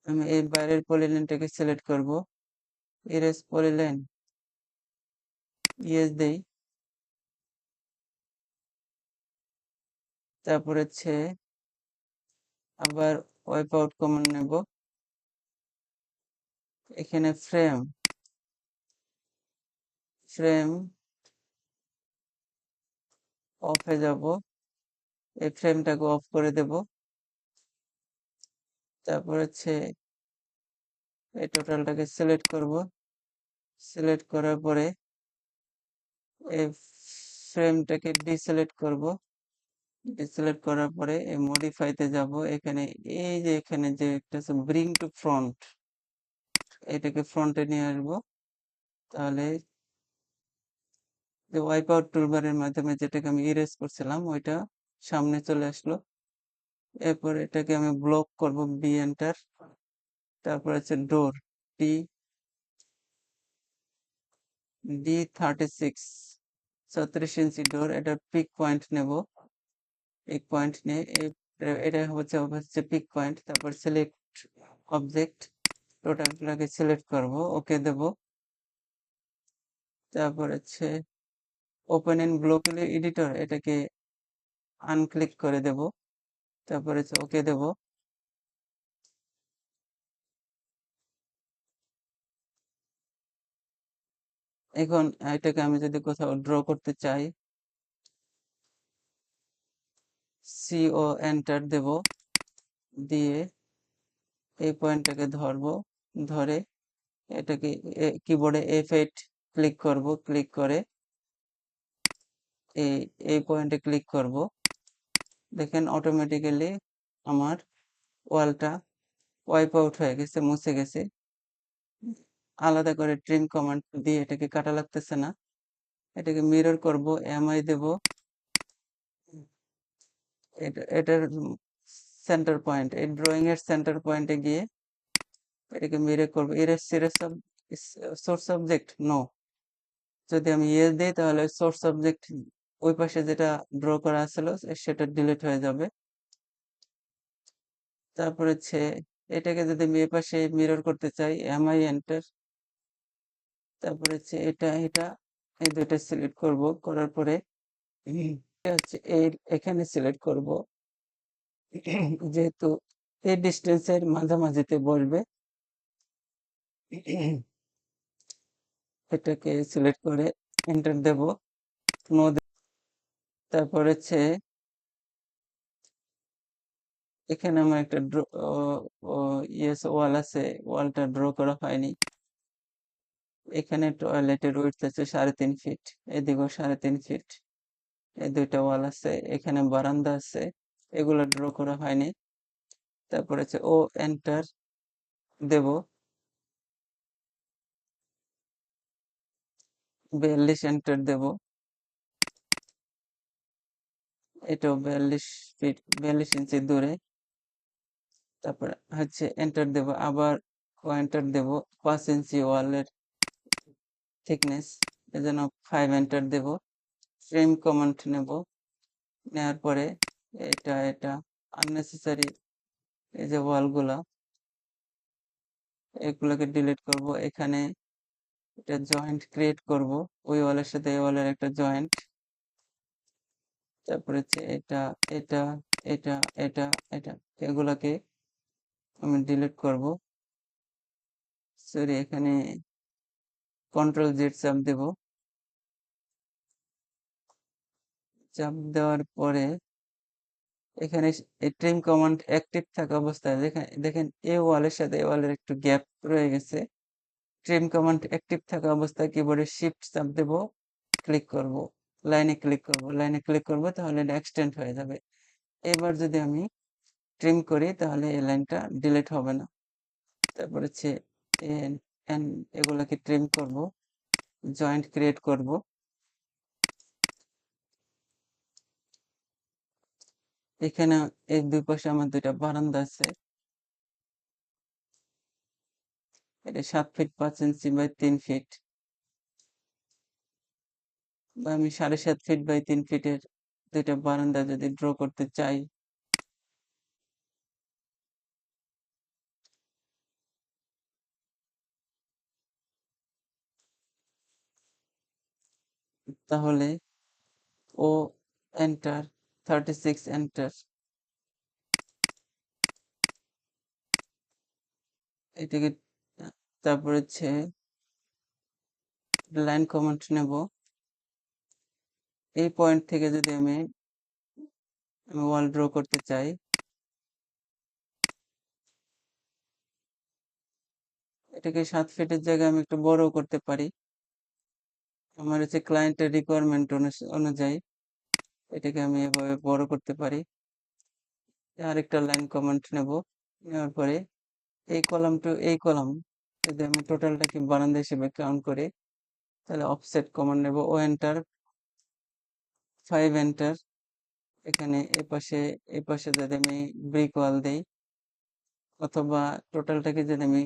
আমি এই বাইরের পলিলাইনটাকে সিলেক্ট করব, ইরেজ পলিলাইন ইয়েস দেই। তারপর হচ্ছে আবার ওয়াইপ আউট কমান্ড নেব, এখানে ফ্রেম অফে যাব, এই ফ্রেমটাকে অফ করে দেব। তারপর হচ্ছে এই টোটালটাকে সিলেক্ট করব, সিলেক্ট করার পরে এই ফ্রেমটাকে ডিসিলেক্ট করব, ডিসিলেক্ট করার পরে এই মডিফাইতে যাব, এখানে এই যে এখানে যে একটা আছে ব্রিং টু ফ্রন্ট, এটাকে ফ্রন্টে নিয়ে আসবো। তাহলে যে ওয়াইপ আউট টুলবারের মাধ্যমে যেটাকে আমি ইরেজ করছিলাম ওইটা সামনে চলে আসলো। এরপর এটাকে আমি ব্লক করব, বি এন্টার। তারপর হচ্ছে ডোর ডি D36 36 ইঞ্চি ডোর, এটা পিক পয়েন্ট নেব, পিক পয়েন্ট নিয়ে এটা হচ্ছে পিক পয়েন্ট। তারপর সিলেক্ট অবজেক্ট, টোটালটাকে সিলেক্ট করব, ওকে দেব। তারপর হচ্ছে ওপেন ইন ব্লক এডিটর, এটাকে আনক্লিক করে দেব। তারপর হচ্ছে ওকে দেব। এখন এটাকে আমি যদি কোথাও ড্র করতে চাই, সিও এন্টার দেব, দিয়ে এই পয়েন্টটাকে ধরবো, ধরে এটাকে কিবোর্ডে F8 ক্লিক করব, ক্লিক করে এই এই পয়েন্টে ক্লিক করব। দেখেন অটোমেটিক্যালি আমার ওয়ালটা ওয়াইপ আউট হয়ে গেছে, মুছে গেছে। আলাদা করে ট্রিম কমান্ড দিয়ে এটাকে কাটা লাগতেছে না। এটাকে মিরর করব, এমআই দেব, এটার সেন্টার পয়েন্ট, এই ড্রয়িং এর সেন্টার পয়েন্টে গিয়ে এটাকে মিরর করব। ইরেজ সোর্স সাবজেক্ট নো, যদি আমি ইয়েস দিই তাহলে সোর্স সাবজেক্ট ওই পাশে যেটা ড্র করা ছিল সেটা ডিলিট হয়ে যাবে। তারপর হচ্ছে এটাকে যদি আমি এই পাশে মিরর করতে চাই, এমআই এন্টার। তারপর হচ্ছে এটা এই দুইটা সিলেক্ট করব, করার পরে এটা হচ্ছে এই এখানে সিলেক্ট করব, যেহেতু এই ডিস্টেন্সের মাঝামাঝিতে বসবে। এটাকে সিলেক্ট করে এন্টার দেব, নো। তারপর হচ্ছে এখানে আমার একটা ইয়েস ওয়াল আছে, ওয়ালটা ড্র করা হয়নি। এখানে টয়লেটের উইডথ আছে 3.5 ফিট, এদিকেও 3.5 ফিট, এই দুইটা ওয়াল আছে। এখানে বারান্দা আছে, এগুলো ড্র করা হয়নি। তারপর হচ্ছে ও এন্টার দেব, 42 এন্টার দেব, এটাও 42 ফিট, 42 ইঞ্চি দূরে। তারপর হচ্ছে এন্টার দেব, আবার ও এন্টার দেব, 5 ইঞ্চি ওয়ালের থিকনেস, এজন্য 5 এন্টার দেব। ফ্রেম কমান্ড নেব, নেওয়ার পরে এটা আননেসেসারি এই যে ওয়ালগুলা এগুলোকে ডিলিট করব। এখানে একটা জয়েন্ট ক্রিয়েট করব, ওই ওয়ালের সাথে এই ওয়ালের একটা জয়েন্ট। তারপরে হচ্ছে এটা এটা এটা এটা এটা এগুলাকে আমি ডিলিট করব। সরি, এখানে কন্ট্রোল জেড চাপ দেব। চাপ দেওয়ার পরে এখানে এই ট্রিম কমান্ড অ্যাক্টিভ থাকা অবস্থায় দেখেন এই ওয়ালের সাথে এই ওয়ালের একটু গ্যাপ রয়ে গেছে। ট্রিম কমান্ড অ্যাক্টিভ থাকা অবস্থায় কিবোর্ডে শিফট চাপ দেব, ক্লিক করব, লাইনে ক্লিক করব, তাহলে এটা এক্সটেন্ড হয়ে যাবে। এবার যদি আমি ট্রিম করি তাহলে এই লাইনটা ডিলিট হবে না। তারপর হচ্ছে এগুলাকে ট্রিম করব, জয়েন্ট ক্রিয়েট করব। এখানে এই দুই পাশে আমার দুইটা বারান্দা আছে। এটা 7 ফিট 5 ইঞ্চি বাই 3 ফিট, বা আমি 7.5 ফিট বাই 3 ফিটের দুইটা বারান্দা যদি ড্র করতে চাই, তাহলে ও এন্টার, 36 এন্টার। এটাকে তারপর হচ্ছে লাইন কমান্ড নেব। এই পয়েন্ট থেকে যদি আমি ওয়াল ড্র করতে চাই, এটাকে 7 ফিটের জায়গায় আমি একটু বড় করতে পারি। আমার হচ্ছে ক্লায়েন্টের রিকোয়ারমেন্ট অনুযায়ী এটাকে আমি এভাবে বড় করতে পারি। আরেকটা লাইন কমান্ড নেব। নেওয়ার পরে এই কলাম টু এই কলাম যদি আমি টোটালটাকে বারান্দা হিসেবে কাউন্ট করি, তাহলে অফসেট কমান্ড নেব, ও এন্টার, 5 এন্টার। এখানে এপাশে যদি আমি ব্রিক ওয়াল দেই, অথবা টোটালটাকে যদি আমি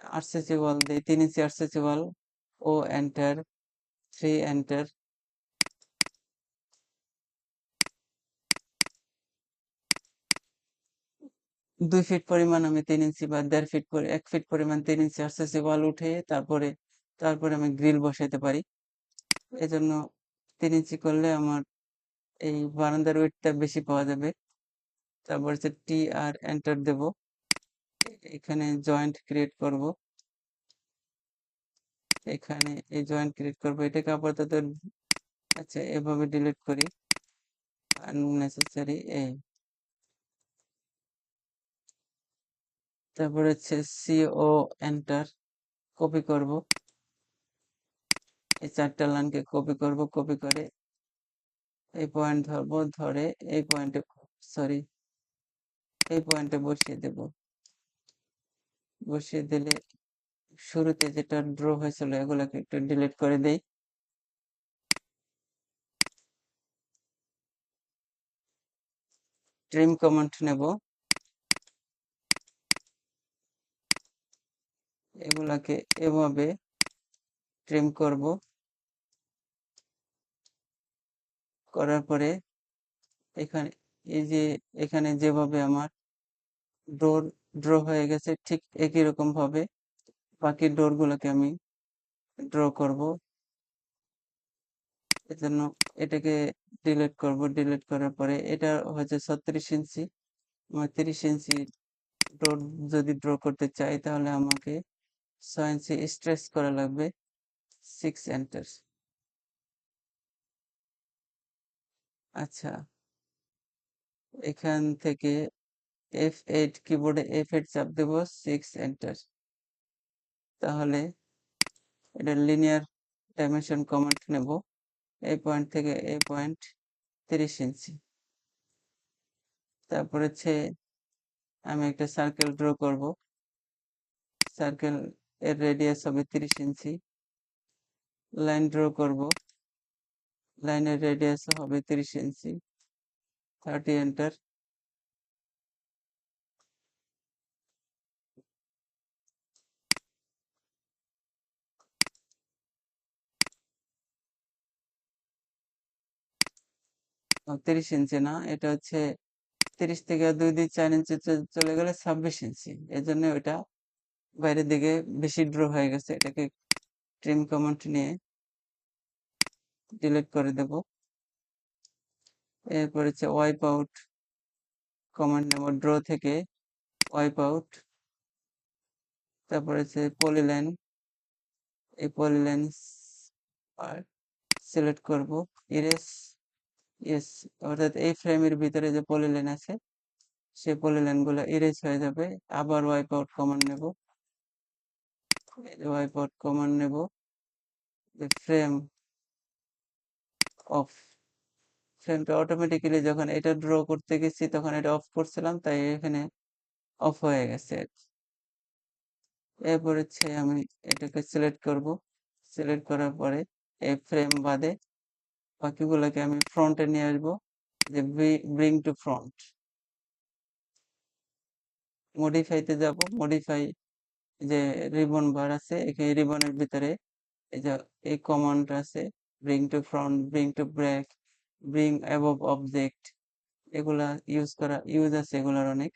আরসিসি ওয়াল দিই, 3 ইঞ্চি আরসিসি ওয়াল, ও এন্টার, 3 এন্টার। 2 ফিট পরিমাণ আমি 3 ইঞ্চি বা 1.5 ফিট 1 ফিট পরিমাণ 3 ইঞ্চি আরসিসি ওয়াল উঠে তারপরে আমি গ্রিল বসাইতে পারি। এজন্য 3 ইঞ্চি করলে আমার এই বারান্দার ওয়েটটা বেশি পাওয়া যাবে। তারপর হচ্ছে টি আর এন্টার দেব। এখানে জয়েন্ট ক্রিয়েট করব। এখানে এই জয়েন্ট ক্রিয়েট করব, এটাকে আপাতত আচ্ছা এভাবে ডিলিট করি, আননেসেসারি এই। তারপর হচ্ছে সিও এন্টার, কপি করব। এই 4টা লাইনকে কপি করব, কপি করে এই পয়েন্ট ধরবো, ধরে এই পয়েন্টে সরি এই পয়েন্টে বসিয়ে দেব। বসিয়ে দিলে শুরুতে যেটা ড্র হয়েছিল এগুলোকে একটু ডিলিট করে দেই। ট্রিম কমান্ড নেব, এগুলাকে এভাবে ট্রিম করব। করার পরে এখানে এই যে এখানে যেভাবে আমার ডোর ড্র হয়ে গেছে, ঠিক একই রকম ভাবে বাকি ডোর গুলোকে আমি ড্র করব। এজন্য এটাকে ডিলিট করব। ডিলিট করার পরে এটা হচ্ছে 36 ইঞ্চি, আমার 30 ইঞ্চি ডোর যদি ড্র করতে চাই তাহলে আমাকে 6 ইঞ্চি স্ট্রেচ করা লাগবে, 6 এন্টার। আচ্ছা, এখান থেকে F8 কিবোর্ডে F8 চাপ দেব, 6 এন্টার। তাহলে এটা লিনিয়ার ডাইমেনশন কমান্ড নেব। এই পয়েন্ট থেকে এই পয়েন্ট 30 ইঞ্চি। তারপর হচ্ছে আমি একটা সার্কেল ড্র করব। সার্কেল এর রেডিয়াস হবে 30 ইঞ্চি। লাইন ড্র করব, লাইনের রেডিয়াস হবে 30 ইঞ্চি, 30 এন্টার। ও 30 ইঞ্চি না, এটা হচ্ছে 30 থেকে 2 দিয়ে 4 ইঞ্চি চলে গেলে 26 ইঞ্চি। এজন্য ওইটা বাইরের দিকে বেশি ড্র হয়ে গেছে। এটাকে ট্রিম কমান্ড নিয়ে ডিলিট করে দেব। এরপর হচ্ছে ওয়াইপ আউট কমান্ড নেব, ড্র থেকে ওয়াইপ আউট। তারপর হচ্ছে পলিলাইন, এই পলিলাইন সিলেক্ট করব, ইরেজ, ইয়েস, অর্থাৎ এই ফ্রেমের ভিতরে যে পলিলাইন আছে সেই পলিলাইন গুলো ইরেজ হয়ে যাবে। আবার ওয়াইপ আউট কমান্ড নেব, ওয়াইপ আউট কমান্ড নেব, ফ্রেম অফ, ফ্রেমটা অটোমেটিক্যালি যখন এটা ড্র করতে গেছি তখন এটা অফ করছিলাম, তাই এখানে অফ হয়ে গেছে। এরপর হচ্ছে আমি এটাকে সিলেক্ট করব, সিলেক্ট করার পরে এই ফ্রেম বাদে বাকিগুলোকে আমি ফ্রন্টে নিয়ে আসবো, যে ব্রিং টু ফ্রন্ট, মডিফাইতে যাব, মডিফাই যে রিবন বার আছে, এই রিবনের ভিতরে এই যে এই কমান্ড আছে, bring to front, bring to break, bring above object, এগুলা ইউজ আছে এগুলার অনেক।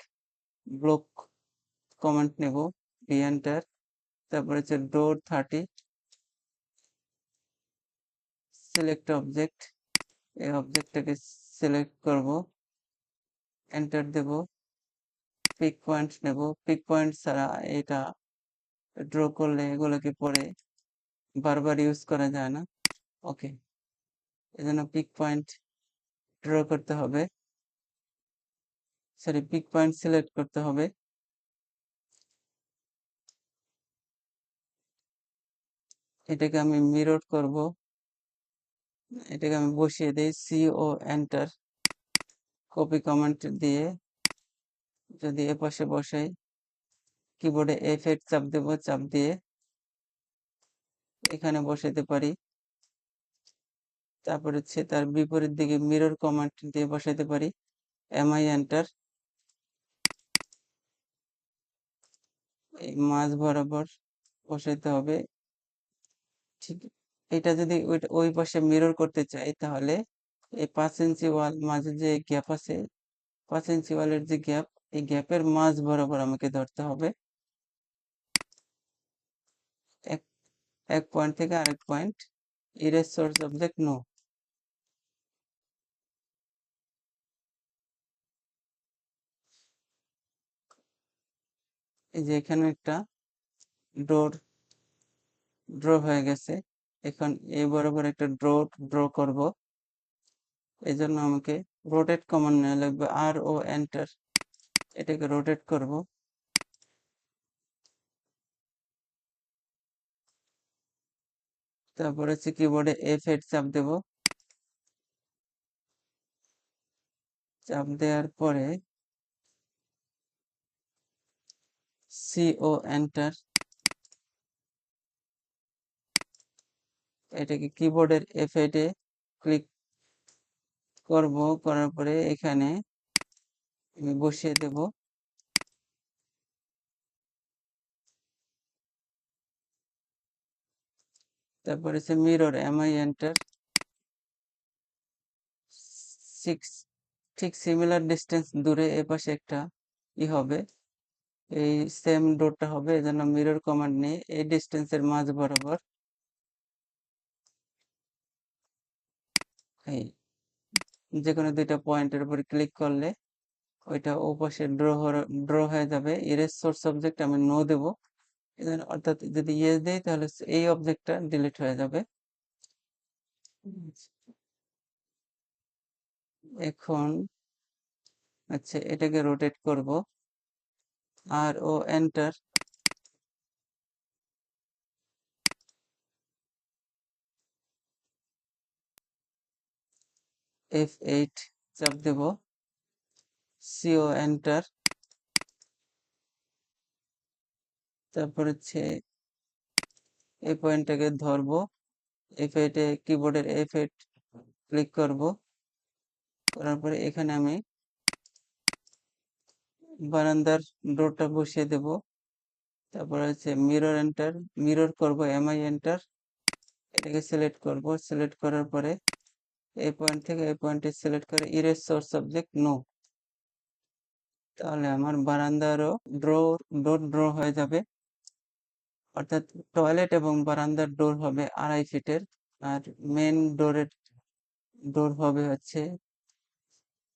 ব্লক কমান্ড নেব, বি এন্টার, তারপরে হচ্ছে ডোর 30, সিলেক্ট অবজেক্ট, এই অবজেক্টটাকে সিলেক্ট করব, এন্টার দেব, পিক পয়েন্ট নেব, পিক পয়েন্ট ছাড়া এটা ড্র করলে এগুলোকে পরে বারবার ইউজ করা যায় না। ওকে, এজন্য পিক পয়েন্ট ড্র করতে হবে, সরি পিক পয়েন্ট সিলেক্ট করতে হবে। এটাকে আমি মিরর করব, এটাকে আমি বসিয়ে দিই, সিও এন্টার, কপি কমান্ড দিয়ে যদি এপাশে বসাই, কিবোর্ডে F8 চাপ দেব, চাপ দিয়ে এখানে বসাতে পারি। তারপর হচ্ছে তার বিপরীত দিকে মিরর কমান্ড দিয়ে বসাতে পারি, MI এন্টার, এই মাঝ বরাবর বসাইতে হবে। ঠিক, এটা যদি ওই পাশে মিরর করতে চাই তাহলে এই 5 ইঞ্চি ওয়াল মাঝে যে গ্যাপ আছে, 5 ইঞ্চি ওয়ালের যে গ্যাপ, এই গ্যাপের মাঝ বরাবর আমাকে ধরতে হবে, এক এক পয়েন্ট থেকে আরেক point. Erase source object no, এই যে এখানে একটা ডোর ড্র হয়ে গেছে। এখন এই বরাবর একটা ড্র করব, এই জন্য আমাকে রোটেট কমান্ড নেওয়া লাগবে, RO এন্টার, এটাকে রোটেট করব। তারপর হচ্ছে কিবোর্ডে F8 চাপ দেব, চাপ দেওয়ার পরে CO এন্টার, এটাকে কিবোর্ডের F8 এ ক্লিক করব, করার পরে এখানে আমি বসিয়ে দেব। তারপরে হচ্ছে মিরর, MI এন্টার, 6, ঠিক সিমিলার ডিস্টেন্স দূরে এপাশে একটা হবে, এই সেম ডোরটা হবে, এজন্য মিরর কমান্ড নিয়ে এই ডিস্টেন্সের মাঝ বরাবর এই যে কোনো দুইটা পয়েন্টের উপর ক্লিক করলে ওইটা ওপাশে ড্র হয়ে যাবে। ইরেজ সোর্স অবজেক্ট আমি নো দেব, অর্থাৎ যদি ইয়েস দেই তাহলে এই অবজেক্টটা ডিলিট হয়ে যাবে। এখন আচ্ছা, এটাকে রোটেট করব, RO এন্টার, F8 চাপ দেব, CO এন্টার, তারপর হচ্ছে এই পয়েন্টটাকে ধরবো, F8 এ কিবোর্ডের F8 ক্লিক করব, করার পরে এখানে আমি বারান্দার ডোরটা বসিয়ে দেব। তারপরে হচ্ছে মিরর এন্টার, মিরর করব, MI এন্টার, এটাকে সিলেক্ট করব, সিলেক্ট করার পরে এই পয়েন্ট থেকে এই পয়েন্টে সিলেক্ট করে ইরেজ সোর্স সাবজেক্ট নো, তাহলে আমার বারান্দারও ডোর ড্র হয়ে যাবে। অর্থাৎ টয়লেট এবং বারান্দার ডোর হবে 2.5 ফিটের, আর মেন ডোর হবে হচ্ছে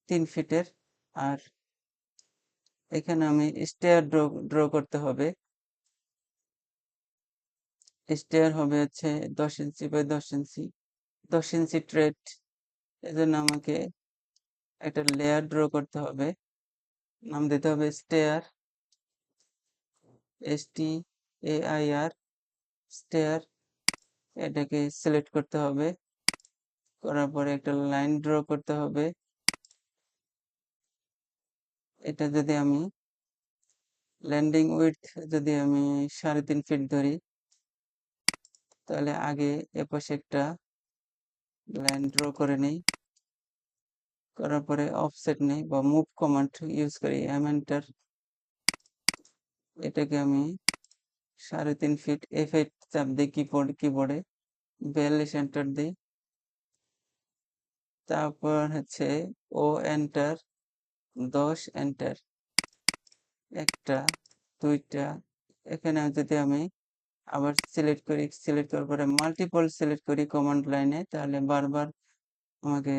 3 ফিটের। আর এখানে আমি স্টেয়ার ড্র করতে হবে। স্টেয়ার হবে হচ্ছে 10 inch by 10 inch, 10 inch trade. এজন্য আমাকে একটা লেয়ার ড্র করতে হবে, নাম দিতে হবে স্টেয়ার, STAIR, স্টেয়ার। এটাকে সিলেক্ট করতে হবে, করার পরে একটা লাইন ড্র করতে হবে। এটা যদি আমি ল্যান্ডিং উইডথ যদি আমি 3.5 ফিট ধরি, তাহলে আগে এপাশে একটা লাইন ড্র করে নিই, করার পরে অফসেট নেই বা মুভ কমান্ড ইউজ করি, এন্টার। এটাকে আমি 3.5 ফিট F8 চাপ দিই কিবোর্ডে 42 এন্টার দিই। তারপর হচ্ছে ও এন্টার, 10 এন্টার, একটা, দুইটা। এখানে যদি আমি আবার সিলেক্ট করার পরে মাল্টিপল সিলেক্ট করি কমান্ড লাইনে, তাহলে বারবার আমাকে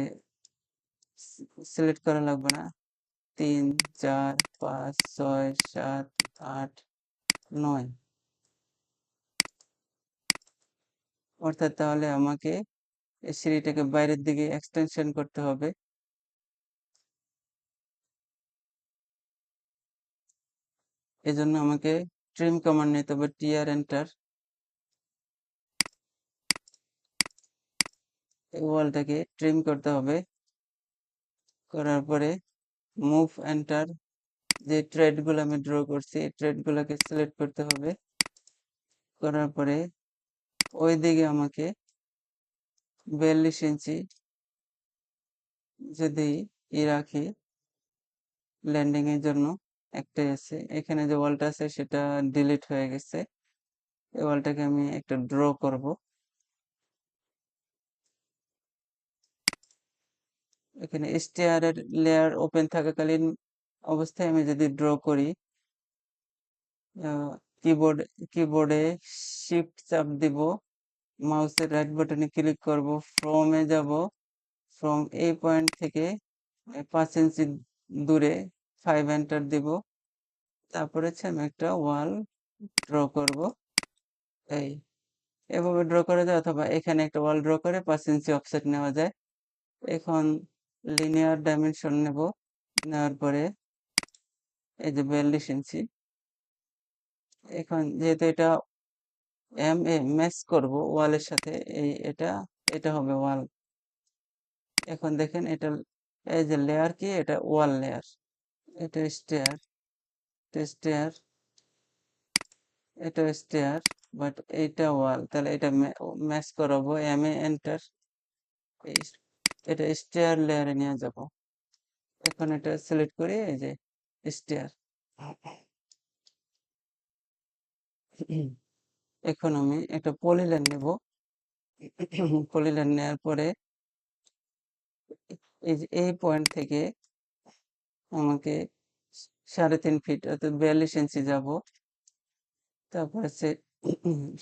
সিলেক্ট করা লাগবে না। 3, 4, 5, 6, 7, 8, 9, অর্থাৎ তাহলে আমাকে এই সিঁড়িটাকে বাইরের দিকে এক্সটেনশন করতে হবে। এজন্য আমাকে ট্রিম কমান্ড নিতে হবে, TR এন্টার। এই ওয়ালটাকে ট্রিম করতে হবে, করার পরে মুভ এন্টার। যে থ্রেডগুলো আমি ড্র করছি এই থ্রেডগুলোকে সিলেক্ট করতে হবে, করার পরে ওই দিকে আমাকে 42 ইঞ্চি যদি রাখি, ল্যান্ডিং এর জন্য একটাই আছে। এখানে যে ওয়ালটা আছে সেটা ডিলিট হয়ে গেছে। এই ওয়ালটাকে আমি একটা ড্র করব। এখানে স্টেয়ারের লেয়ার ওপেন থাকাকালীন অবস্থায় আমি যদি ড্র করি, কিবোর্ডে শিফট চাপ দিব, মাউসের রাইট বাটনে ক্লিক করব, ফ্রমে যাব, ফ্রম এই পয়েন্ট থেকে 5 ইঞ্চি দূরে 5 এন্টার দিব। তারপরে হচ্ছে আমি একটা ওয়াল ড্র করব। এই এভাবে ড্র করা যায়, অথবা এখানে একটা ওয়াল ড্র করে 5 ইঞ্চি অফসেট নেওয়া যায়। এখন লিনিয়ার ডাইমেনশন নেব, নেওয়ার পরে এই যে 42 ইঞ্চি। এখন যেহেতু এটা ম্যাচ করব ওয়ালের সাথে, এটা হবে ওয়াল। এখন দেখেন এটা, এই যে লেয়ার কি, এটা ওয়াল লেয়ার, এটা স্টেয়ার, স্টেয়ার, এটা স্টেয়ার, বাট এইটা ওয়াল। তাহলে এটা ম্যাচ করাবো, এন্টার। এটা স্টেয়ার লেয়ারে নিয়ে যাব। এখন এটা সিলেক্ট করি, এই যে স্টেয়ার। এখন আমি একটা পলিলাইন নেব। পলিলাইন নেওয়ার পরে এই যে এই পয়েন্ট থেকে আমাকে 3.5 ফিট অর্থাৎ 42 ইঞ্চি যাব। তারপর হচ্ছে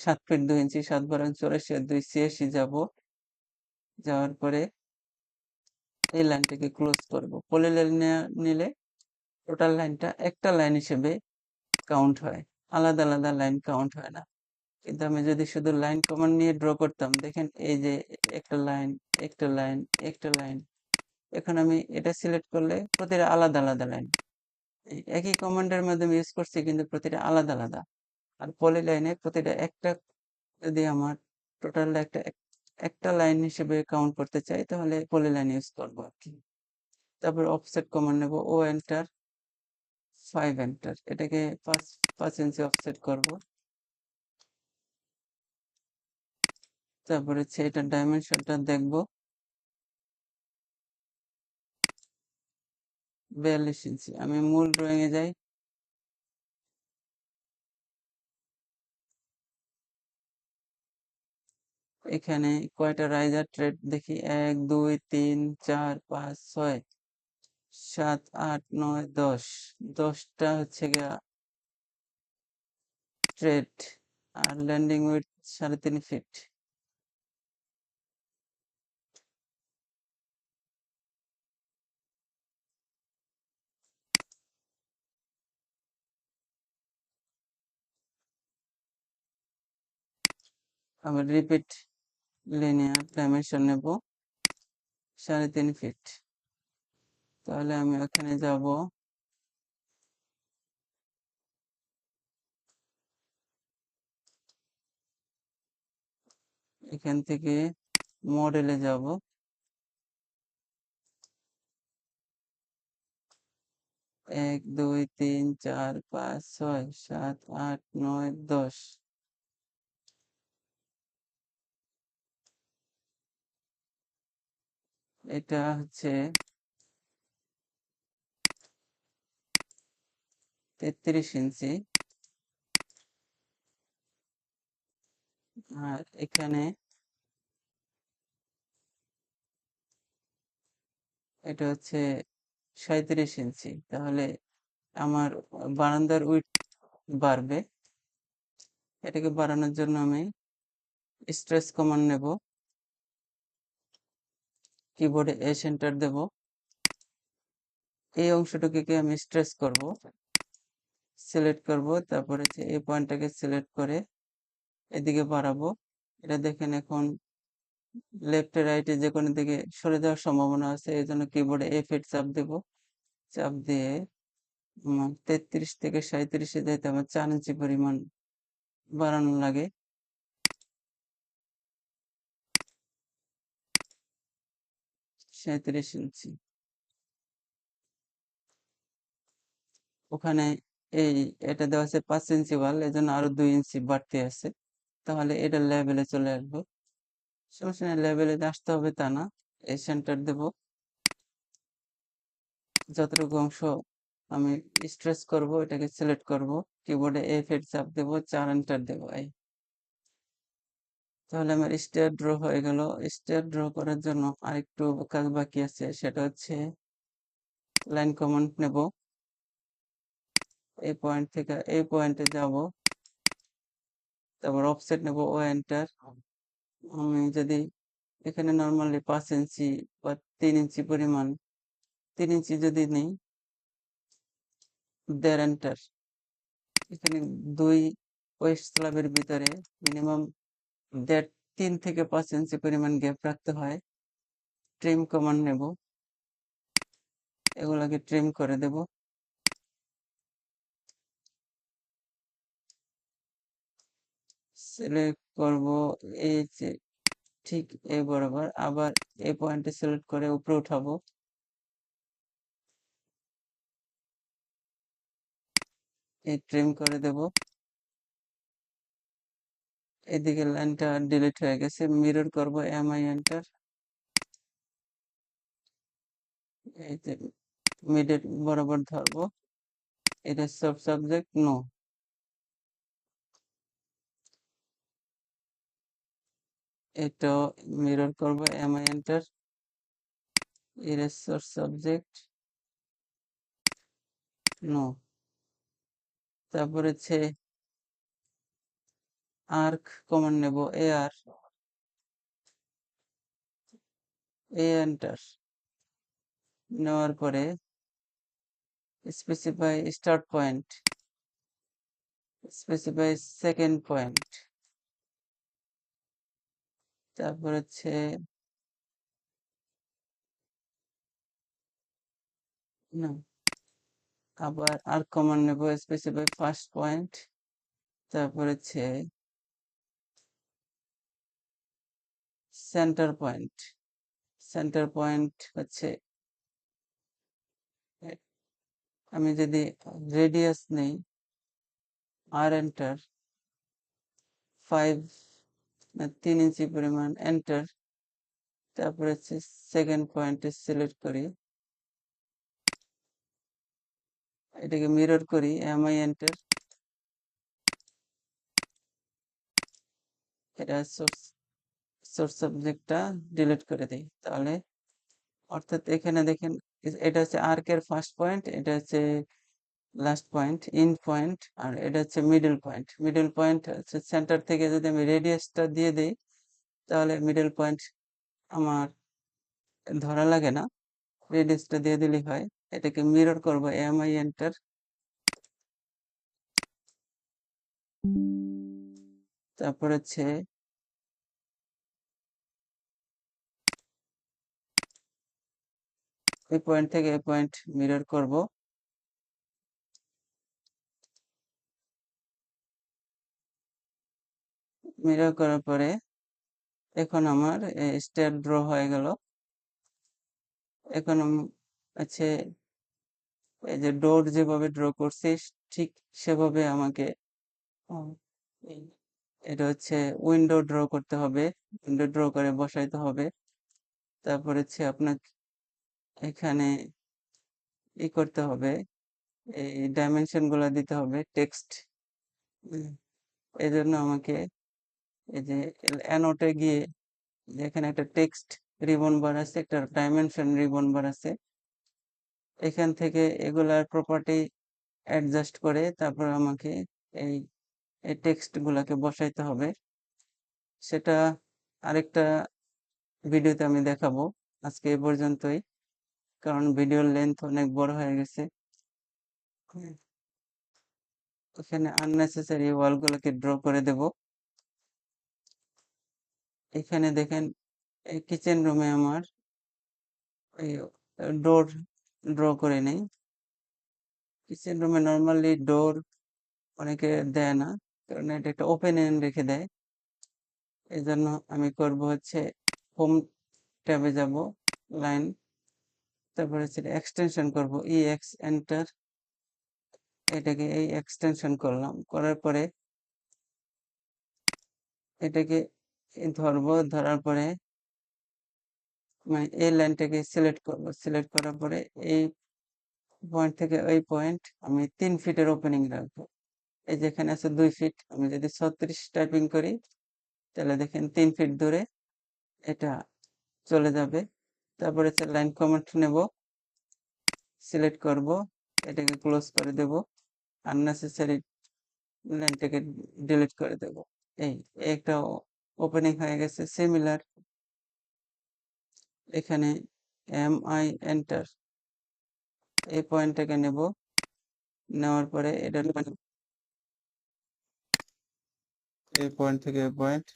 7 ফিট 2 ইঞ্চি, 7 বারং 84 আর 2 86 যাব। যাওয়ার পরে এই লাইনটাকে ক্লোজ করব। পলিলাইন নিলে টোটাল লাইনটা একটা লাইন হিসেবে কাউন্ট হয়, আলাদা আলাদা লাইন কাউন্ট হয় না। কিন্তু আমি যদি শুধু লাইন কমান্ড নিয়ে ড্র করতাম, দেখেন এই যে একটা লাইন, একটা লাইন, একটা লাইন। এখন আমি এটা সিলেক্ট করলে প্রতিটা আলাদা আলাদা লাইন। একই কমান্ডের মাধ্যমে ইউজ করছি কিন্তু প্রতিটা আলাদা আলাদা। আর পলিলাইনে প্রতিটা একটা, যদি আমার টোটাল একটা লাইন হিসেবে কাউন্ট করতে চাই, তাহলে পলিলাইন ইউজ করবো আর কি। তারপর অফসেট কমান্ড নেব, ও এন্টার, 5 এন্টার। এটাকে 5 ইঞ্চি অফসেট করব। তারপরে হচ্ছে এটার ডাইমেনশনটা দেখব, 42 ইঞ্চি। আমি মূল ড্রয়িং এ যাই, এখানে কয়টা রাইজার থ্রেড দেখি, 1, 2, 3, 4, 5, 6, 7, 8, 9, 10, 10টা হচ্ছে গিয়া স্ট্রেট আর ল্যান্ডিং উইডথ 3.5 ফিট। আবার রিপিট লিনিয়ার ডাইমেনশন নেব 3.5 ফিট। তাহলে আমি ওখানে যাব, এখান থেকে মডেলে যাব, 1, 2, 3, 4, 5, 6, 7, 8, 9, 10। এটা হচ্ছে 33 ইঞ্চি। আর এখানে এটা হচ্ছে 37 ইঞ্চি। তাহলে আমার বারান্দার উইডথ বাড়বে। এটাকে বাড়ানোর জন্য আমি স্ট্রেস কমান্ড নেব, কিবোর্ডে এস এন্টার দেব। এই অংশটুকুকে আমি স্ট্রেস করব, সিলেক্ট করব, তারপরে হচ্ছে এই পয়েন্টটাকে সিলেক্ট করে এদিকে বাড়াবো। এটা দেখেন এখন লেফটে রাইটে যে কোনো দিকে সরে যাওয়ার সম্ভাবনা আছে, এই জন্য কিবোর্ডে F8 চাপ দেব। চাপ দিয়ে 33 থেকে 37-এ যাইতে আমার 4 ইঞ্চি পরিমাণ বাড়ানো লাগে। 37 ইঞ্চি। ওখানে এটা দেওয়া আছে 5 ইঞ্চি ওয়াল, এজন্য আরো 2 ইঞ্চি বাড়তি আছে। তাহলে এটা লেভেলে চলে আসবো। সমস্যা নেই, লেভেলে আসতে হবে তা না। এই সেন্টার দেব। যতটুকু অংশ আমি স্ট্রেস করব এটাকে সিলেক্ট করব, কিবোর্ডে F8 চাপ দেব, 4 এন্টার দেব। তাহলে আমার স্টেয়ার ড্র হয়ে গেল। স্টেয়ার ড্র করার জন্য আরেকটু কাজ বাকি আছে, সেটা হচ্ছে লাইন কমান্ড নেব। এই পয়েন্ট থেকে এই পয়েন্টে যাব, তারপর অফসেট নেব, ও এন্টার। আমি যদি এখানে নরমালি 5 ইঞ্চি বা 3 ইঞ্চি পরিমাণ, 3 ইঞ্চি যদি নেই, দেড় এন্টার। এখানে 2 ওয়েস্ট স্ল্যাবের ভিতরে মিনিমাম 3 থেকে 5 ইঞ্চি পরিমাণ গ্যাপ রাখতে হয়। ট্রিম কমান্ড নেব, এগুলাকে ট্রিম করে দেব। সিলেক্ট করব এই যে ঠিক এই বরাবর, আবার এই পয়েন্টে সিলেক্ট করে উপরে উঠাবো। এই ট্রিম করে দেব। এদিকে লাইনটা ডিলিট হয়ে গেছে, মিরর করব, MI এন্টার। এই যে মিডল বরাবর ধরবো, এটা সব সাবজেক্ট নো। এটাও মিরর করব, MI enter. Erase subject no. তারপর হচ্ছে আর্ক কমান্ড নেব, AR, এন্টার। নেওয়ার পরে specify start point, specify second point, তারপর হচ্ছে না, আবার আর্ক কমান্ড নেব, স্পেসিফাই ফার্স্ট পয়েন্ট, তারপর হচ্ছে সেন্টার পয়েন্ট। সেন্টার পয়েন্ট হচ্ছে আমি যদি রেডিয়াস নেই, আর এন্টার, 5 না 3 ইঞ্চি পরিমাণ এন্টার। তারপর হচ্ছে সেকেন্ড পয়েন্টে সিলেক্ট করি, এটাকে মিরর করি, MI এন্টার। এটা সোর্স সাবজেক্টটা ডিলিট করে দিই। তাহলে অর্থাৎ এখানে দেখেন এটা হচ্ছে আর্কের ফার্স্ট পয়েন্ট, এটা হচ্ছে লাস্ট পয়েন্ট, ইন পয়েন্ট, আর এটা হচ্ছে মিডল পয়েন্ট। মিডল পয়েন্ট হচ্ছে সেন্টার থেকে যদি আমি রেডিয়াসটা দিয়ে দিই তাহলে মিডল পয়েন্ট আমার ধরা লাগে না, রেডিয়াসটা দিয়ে দিলেই হয়। এটাকে মিরর করব, এমআই এন্টার। তারপর হচ্ছে এই পয়েন্ট থেকে এই পয়েন্ট মিরর করব। মিরর করার পরে এখন আমার স্টেপ ড্র হয়ে গেল। এখন হচ্ছে এই যে ডোর যেভাবে ড্র করছি ঠিক সেভাবে আমাকে এটা হচ্ছে উইন্ডো ড্র করতে হবে, উইন্ডো ড্র করে বসাইতে হবে। তারপর হচ্ছে আপনাকে এখানে করতে হবে, এই ডাইমেনশন গুলা দিতে হবে, টেক্সট। এই জন্য আমাকে এই যে অ্যানোটে গিয়ে এখানে একটা টেক্সট রিবন বার আছে, একটা ডাইমেনশন রিবন বার আছে, এখান থেকে এগুলার প্রপার্টি অ্যাডজাস্ট করে তারপর আমাকে এই টেক্সট গুলাকে বসাইতে হবে। সেটা আরেকটা ভিডিওতে আমি দেখাবো। আজকে এ পর্যন্তই, কারণ ভিডিওর লেন্থ অনেক বড় হয়ে গেছে। এখানে আননেসেসারি ওয়ালগুলোকে ড্র করে দেব। এখানে দেখেন এই কিচেন রুমে আমার এই ডোর ড্র করে নেই। কিচেন রুমে নর্মালি ডোর অনেকে দেয় না, কারণ এটা একটা ওপেন এন্ড রেখে দেয়। এই জন্য আমি করব হচ্ছে হোম ট্যাবে যাব, লাইন, তারপরে হচ্ছে এক্সটেনশন করব, এক্স এন্টার। এটাকে এই এক্সটেনশন করলাম, করার পরে এটাকে ধরবো, ধরার পরে মানে এই লাইনটাকে সিলেক্ট করব, সিলেক্ট করার পরে এই পয়েন্ট থেকে ওই পয়েন্ট আমি 3 ফিটের ওপেনিং রাখবো। এই যেখানে আছে 2 ফিট, আমি যদি 36 টাইপিং করি তাহলে দেখেন 3 ফিট দূরে এটা চলে যাবে। তারপরে হচ্ছে লাইন কমেন্ট নেব, সিলেক্ট করব, এটাকে ক্লোজ করে দেব, আননেসেসারি লাইনটাকে ডিলিট করে দেব। এই একটা ওপেনিং হয়ে গেছে। সিমিলার এখানে এমআই এন্টার, এই পয়েন্টটাকে নেব, নেওয়ার পরে এটা এই পয়েন্ট থেকে এই point,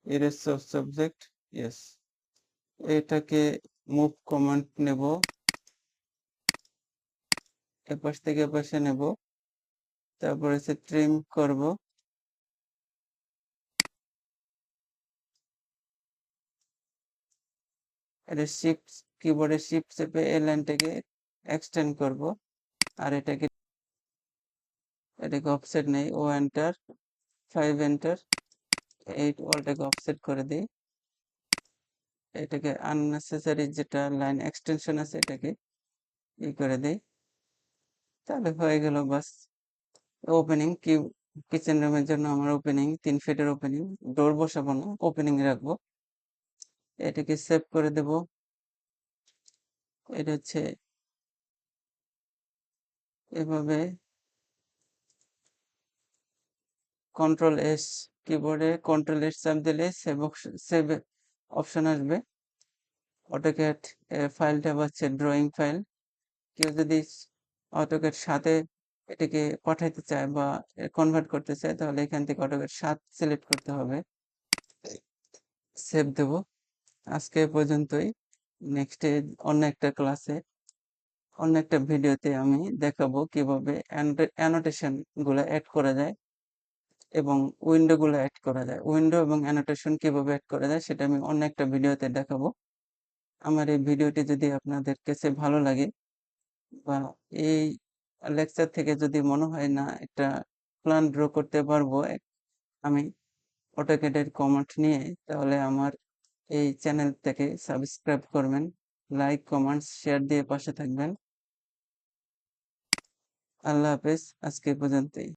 erase of subject, yes. এটাকে মুভ কমান্ড নেব, এপাশ থেকে এপাশে নেব, তারপর হচ্ছে ট্রিম করব। এটা শিফট, কিবোর্ডে শিফট চেপে এই লাইনটাকে এক্সটেন্ড করব। আর এটাকে অফসেট নেই, ও এন্টার, 5 এন্টার, 8 ওয়ালটাকে অফসেট করে দিই। এটাকে আননেসেসারি যেটা লাইন এক্সটেনশন আছে এটাকে করে দেই, তাহলে হয়ে গেল বাস। ওপেনিং কিচেন রুমের জন্য আমার ওপেনিং 3 ফিটের ওপেনিং, ডোর বসাবো না, ওপেনিং রাখবো। এটাকে সেভ করে দেব। এটা হচ্ছে এভাবে কন্ট্রোল এস, কিবোর্ডে কন্ট্রোল এস চাপ দিলে সেভ অপশন আসবে। অটোক্যাড ফাইলটা হচ্ছে ড্রয়িং ফাইল, কেউ যদি অটোক্যাড সাথে এটাকে পাঠাইতে চায় বা কনভার্ট করতে চায় তাহলে এখান থেকে অটোক্যাড 7 সিলেক্ট করতে হবে, সেভ দেব। আজকে এ পর্যন্তই। নেক্সটে অন্য একটা ক্লাসে, অন্য একটা ভিডিওতে আমি দেখাবো কিভাবে অ্যানোটেশন গুলো অ্যাড করা যায় এবং উইন্ডো গুলো অ্যাড করা যায়। উইন্ডো এবং অ্যানোটেশন কিভাবে অ্যাড করা যায় সেটা আমি অন্য একটা ভিডিওতে দেখাবো। আমার এই ভিডিওটি যদি আপনাদের কাছে ভালো লাগে বা এই লেকচার থেকে যদি মনে হয় না একটা প্ল্যান ড্র করতে পারবো আমি অটোক্যাডের কমান্ড নিয়ে, তাহলে আমার এই চ্যানেলটাকে সাবস্ক্রাইব করবেন, লাইক কমেন্টস শেয়ার দিয়ে পাশে থাকবেন। আল্লাহ হাফেজ, আজকে এ পর্যন্তই।